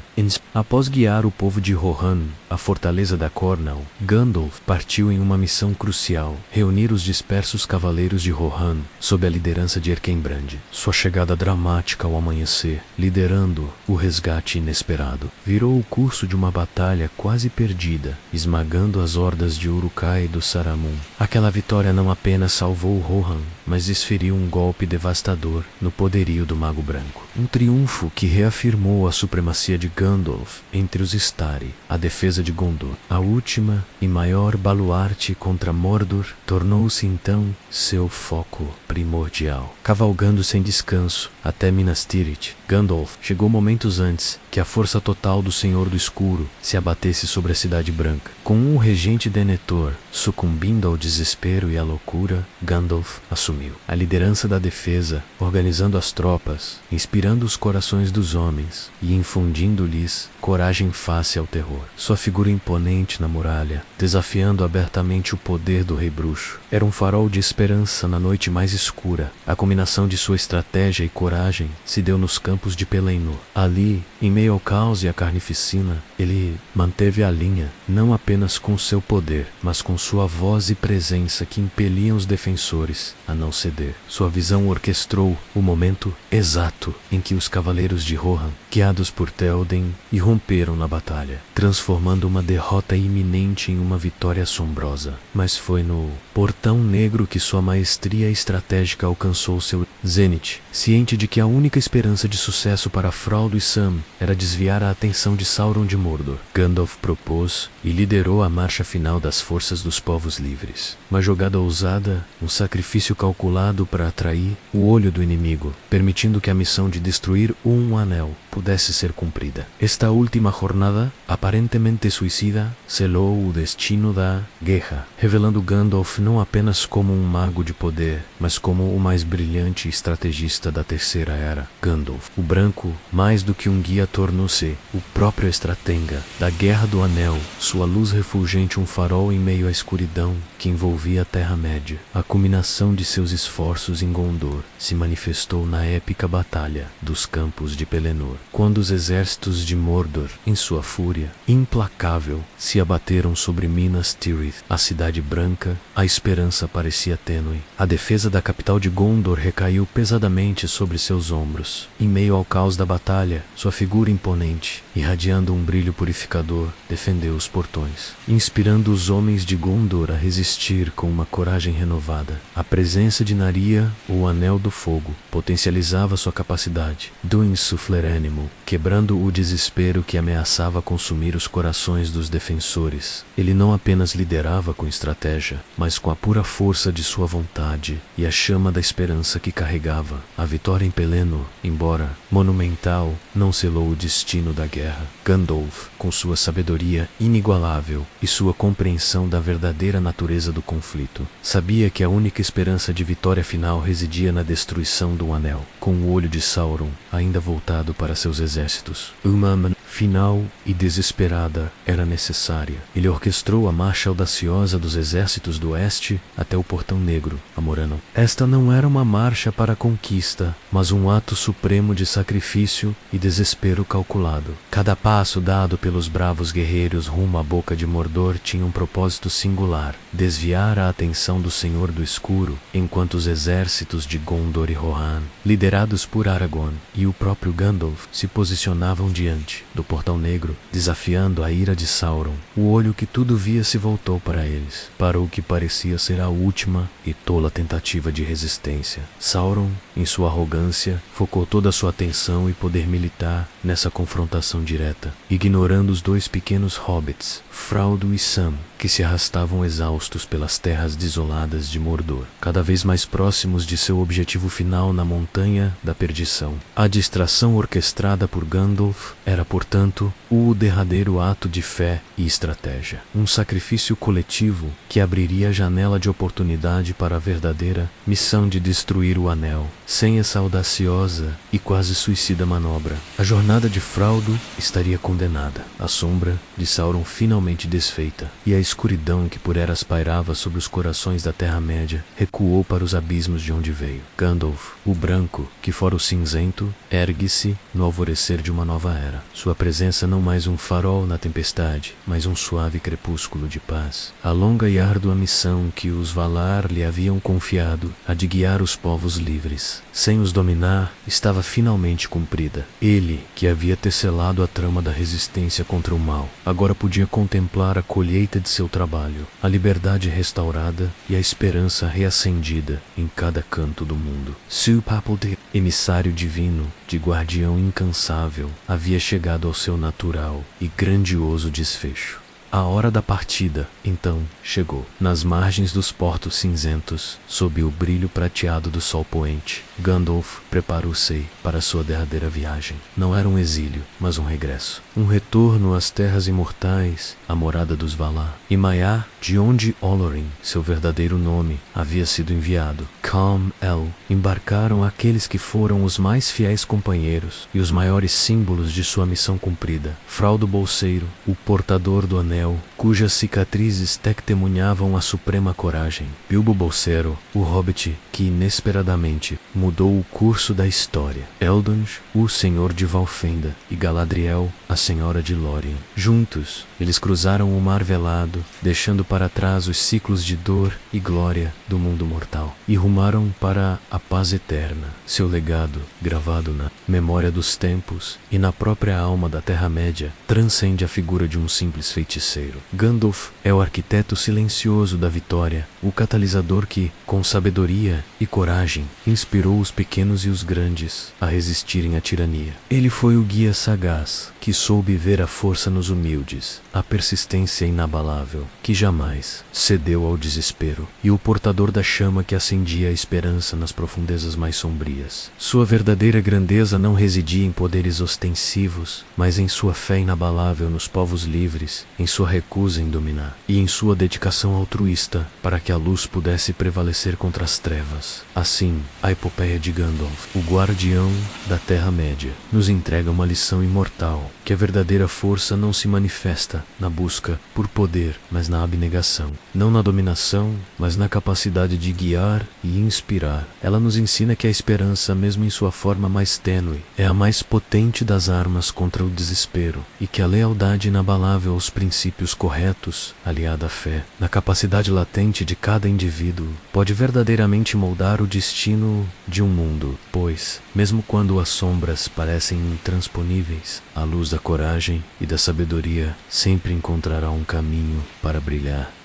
Após guiar o povo de Rohan a fortaleza da Cornwall, Gandalf partiu em uma missão crucial: reunir os dispersos cavaleiros de Rohan sob a liderança de Erkenbrand. Sua chegada dramática ao amanhecer, liderando o resgate inesperado, virou o curso de uma batalha quase perdida, esmagando as hordas de Uruk-hai e do Saruman. Aquela vitória não apenas salvou Rohan, mas desferiu um golpe devastador no poderio do Mago Branco. Um triunfo que reafirmou a supremacia de Gandalf entre os Istari. A defesa de Gondor, a última e maior baluarte contra Mordor, tornou-se então seu foco primordial. Cavalgando sem descanso até Minas Tirith, Gandalf chegou momentos antes que a força total do Senhor do Escuro se abatesse sobre a Cidade Branca. Com o regente Denethor sucumbindo ao desespero e à loucura, Gandalf assumiu a liderança da defesa, organizando as tropas, inspirando os corações dos homens e infundindo-lhes coragem face ao terror. Sua figura imponente na muralha, desafiando abertamente o poder do Rei Bruxo, era um farol de esperança na noite mais escura. A combinação de sua estratégia e coragem se deu nos campos de Pelennor. Ali, em meio ao caos e à carnificina, ele manteve a linha, não apenas com seu poder, mas com sua voz e presença que impeliam os defensores a não ceder. Sua visão orquestrou o momento exato em que os cavaleiros de Rohan, guiados por Théoden, irromperam na batalha, transformando uma derrota iminente em uma vitória assombrosa. Mas foi no Portão Negro que sua maestria estratégica alcançou seu zênite. Ciente de que a única esperança de sucesso para Frodo e Sam era desviar a atenção de Sauron de Mordor, Gandalf propôs e liderou a marcha final das forças dos povos livres. Uma jogada ousada, um sacrifício calculado para atrair o olho do inimigo, permitindo que a missão de destruir um anel pudesse ser cumprida. Esta última jornada, aparentemente suicida, selou o destino da guerra, revelando Gandalf não apenas como um mago de poder, mas como o mais brilhante estrategista da Terceira Era. Gandalf, o Branco, mais do que um guia, tornou-se o próprio estratenga da Guerra do Anel, sua luz refulgente um farol em meio à escuridão que envolvia a Terra-média. A culminação de seus esforços em Gondor se manifestou na épica batalha dos Campos de Pelennor, quando os exércitos de Mordor, em sua fúria implacável, se abateram sobre Minas Tirith, a Cidade Branca. A esperança parecia tênue. A defesa da capital de Gondor recaiu pesadamente sobre seus ombros. Em meio ao caos da batalha, sua figura imponente, irradiando um brilho purificador, defendeu os portões, inspirando os homens de Gondor a resistir com uma coragem renovada. A presença de Narya, o Anel do Fogo, potencializava sua capacidade, do Insuflerânimo, quebrando o desespero que ameaçava consumir os corações dos defensores. Ele não apenas liderava com estratégia, mas com a pura força de sua vontade e a chama da esperança que carregava. A vitória em Pelennor, embora monumental, não selou o destino da guerra. Gandalf, com sua sabedoria inigualável e sua compreensão da verdadeira natureza do conflito, sabia que a única esperança de vitória final residia na destruição do Anel. Com o olho de Sauron ainda voltado para seus exércitos, uma final e desesperada era necessária. Ele orquestrou a marcha audaciosa dos exércitos do Oeste até o Portão Negro, a Morannon. Esta não era uma marcha para a conquista, mas um ato supremo de sacrifício e desespero calculado. Cada passo dado pelos bravos guerreiros rumo à boca de Mordor tinha um propósito singular: desviar a atenção do Senhor do Escuro, enquanto os exércitos de Gondor e Rohan, liderados por Aragorn e o próprio Gandalf, se posicionavam diante do Portão Negro, desafiando a ira de Sauron. O olho que tudo via se voltou para eles, para o que parecia ser a última e tola tentativa de resistência. Sauron, em sua arrogância, focou toda a sua atenção e poder militar nessa confrontação direta, ignorando os dois pequenos hobbits, Frodo e Sam, que se arrastavam exaustos pelas terras desoladas de Mordor, cada vez mais próximos de seu objetivo final na Montanha da Perdição. A distração orquestrada por Gandalf era, portanto, o derradeiro ato de fé e estratégia. Um sacrifício coletivo que abriria a janela de oportunidade para a verdadeira missão de destruir o Anel. Sem essa audaciosa e quase suicida manobra, a jornada de Frodo estaria condenada, a sombra de Sauron finalmente desfeita, e a escuridão que por eras pairava sobre os corações da Terra-média recuou para os abismos de onde veio. Gandalf, o branco, que fora o cinzento, ergue-se no alvorecer de uma nova era. Sua presença não mais um farol na tempestade, mas um suave crepúsculo de paz. A longa e árdua missão que os Valar lhe haviam confiado, a de guiar os povos livres, sem os dominar, estava finalmente cumprida. Ele, que havia tecelado a trama da resistência contra o mal, agora podia contemplar a colheita de seu trabalho, a liberdade restaurada e a esperança reacendida em cada canto do mundo. Su-Papildir, emissário divino, de guardião incansável, havia chegado ao seu natural e grandioso desfecho. A hora da partida, então, chegou. Nas margens dos portos cinzentos, sob o brilho prateado do sol poente, Gandalf preparou-se para sua derradeira viagem. Não era um exílio, mas um regresso. Um retorno às terras imortais, à morada dos Valar. E Maiar, de onde Olorin, seu verdadeiro nome, havia sido enviado. Cam-El, embarcaram aqueles que foram os mais fiéis companheiros e os maiores símbolos de sua missão cumprida. Frodo Bolseiro, o portador do anel, cujas cicatrizes testemunhavam a suprema coragem. Bilbo Bolseiro, o hobbit que inesperadamente mudou o curso da história. Eldonj, o senhor de Valfenda, e Galadriel, a senhora de Lórien. Juntos, eles cruzaram o mar velado, deixando para trás os ciclos de dor e glória do mundo mortal, e rumaram para a paz eterna. Seu legado, gravado na memória dos tempos e na própria alma da Terra-média, transcende a figura de um simples feiticeiro. Gandalf é o arquiteto silencioso da vitória, o catalisador que, com sabedoria e coragem, inspirou os pequenos e os grandes a resistirem à tirania. Ele foi o guia sagaz, que soube ver a força nos humildes, a persistência inabalável, que jamais cedeu ao desespero, e o portador da chama que acendia a esperança nas profundezas mais sombrias. Sua verdadeira grandeza não residia em poderes ostensivos, mas em sua fé inabalável nos povos livres, em sua recusa em dominar, e em sua dedicação altruísta para que a luz pudesse prevalecer contra as trevas. Assim, a epopeia de Gandalf, o guardião da Terra-média, nos entrega uma lição imortal, que a verdadeira força não se manifesta na busca por poder, mas na abnegação. Não na dominação, mas na capacidade de guiar e inspirar. Ela nos ensina que a esperança, mesmo em sua forma mais tênue, é a mais potente das armas contra o desespero, e que a lealdade inabalável aos princípios corretos, aliada à fé, na capacidade latente de cada indivíduo, pode verdadeiramente moldar o destino de um mundo, pois, mesmo quando as sombras parecem intransponíveis, a luz da coragem e da sabedoria sempre encontrará um caminho para brilhar.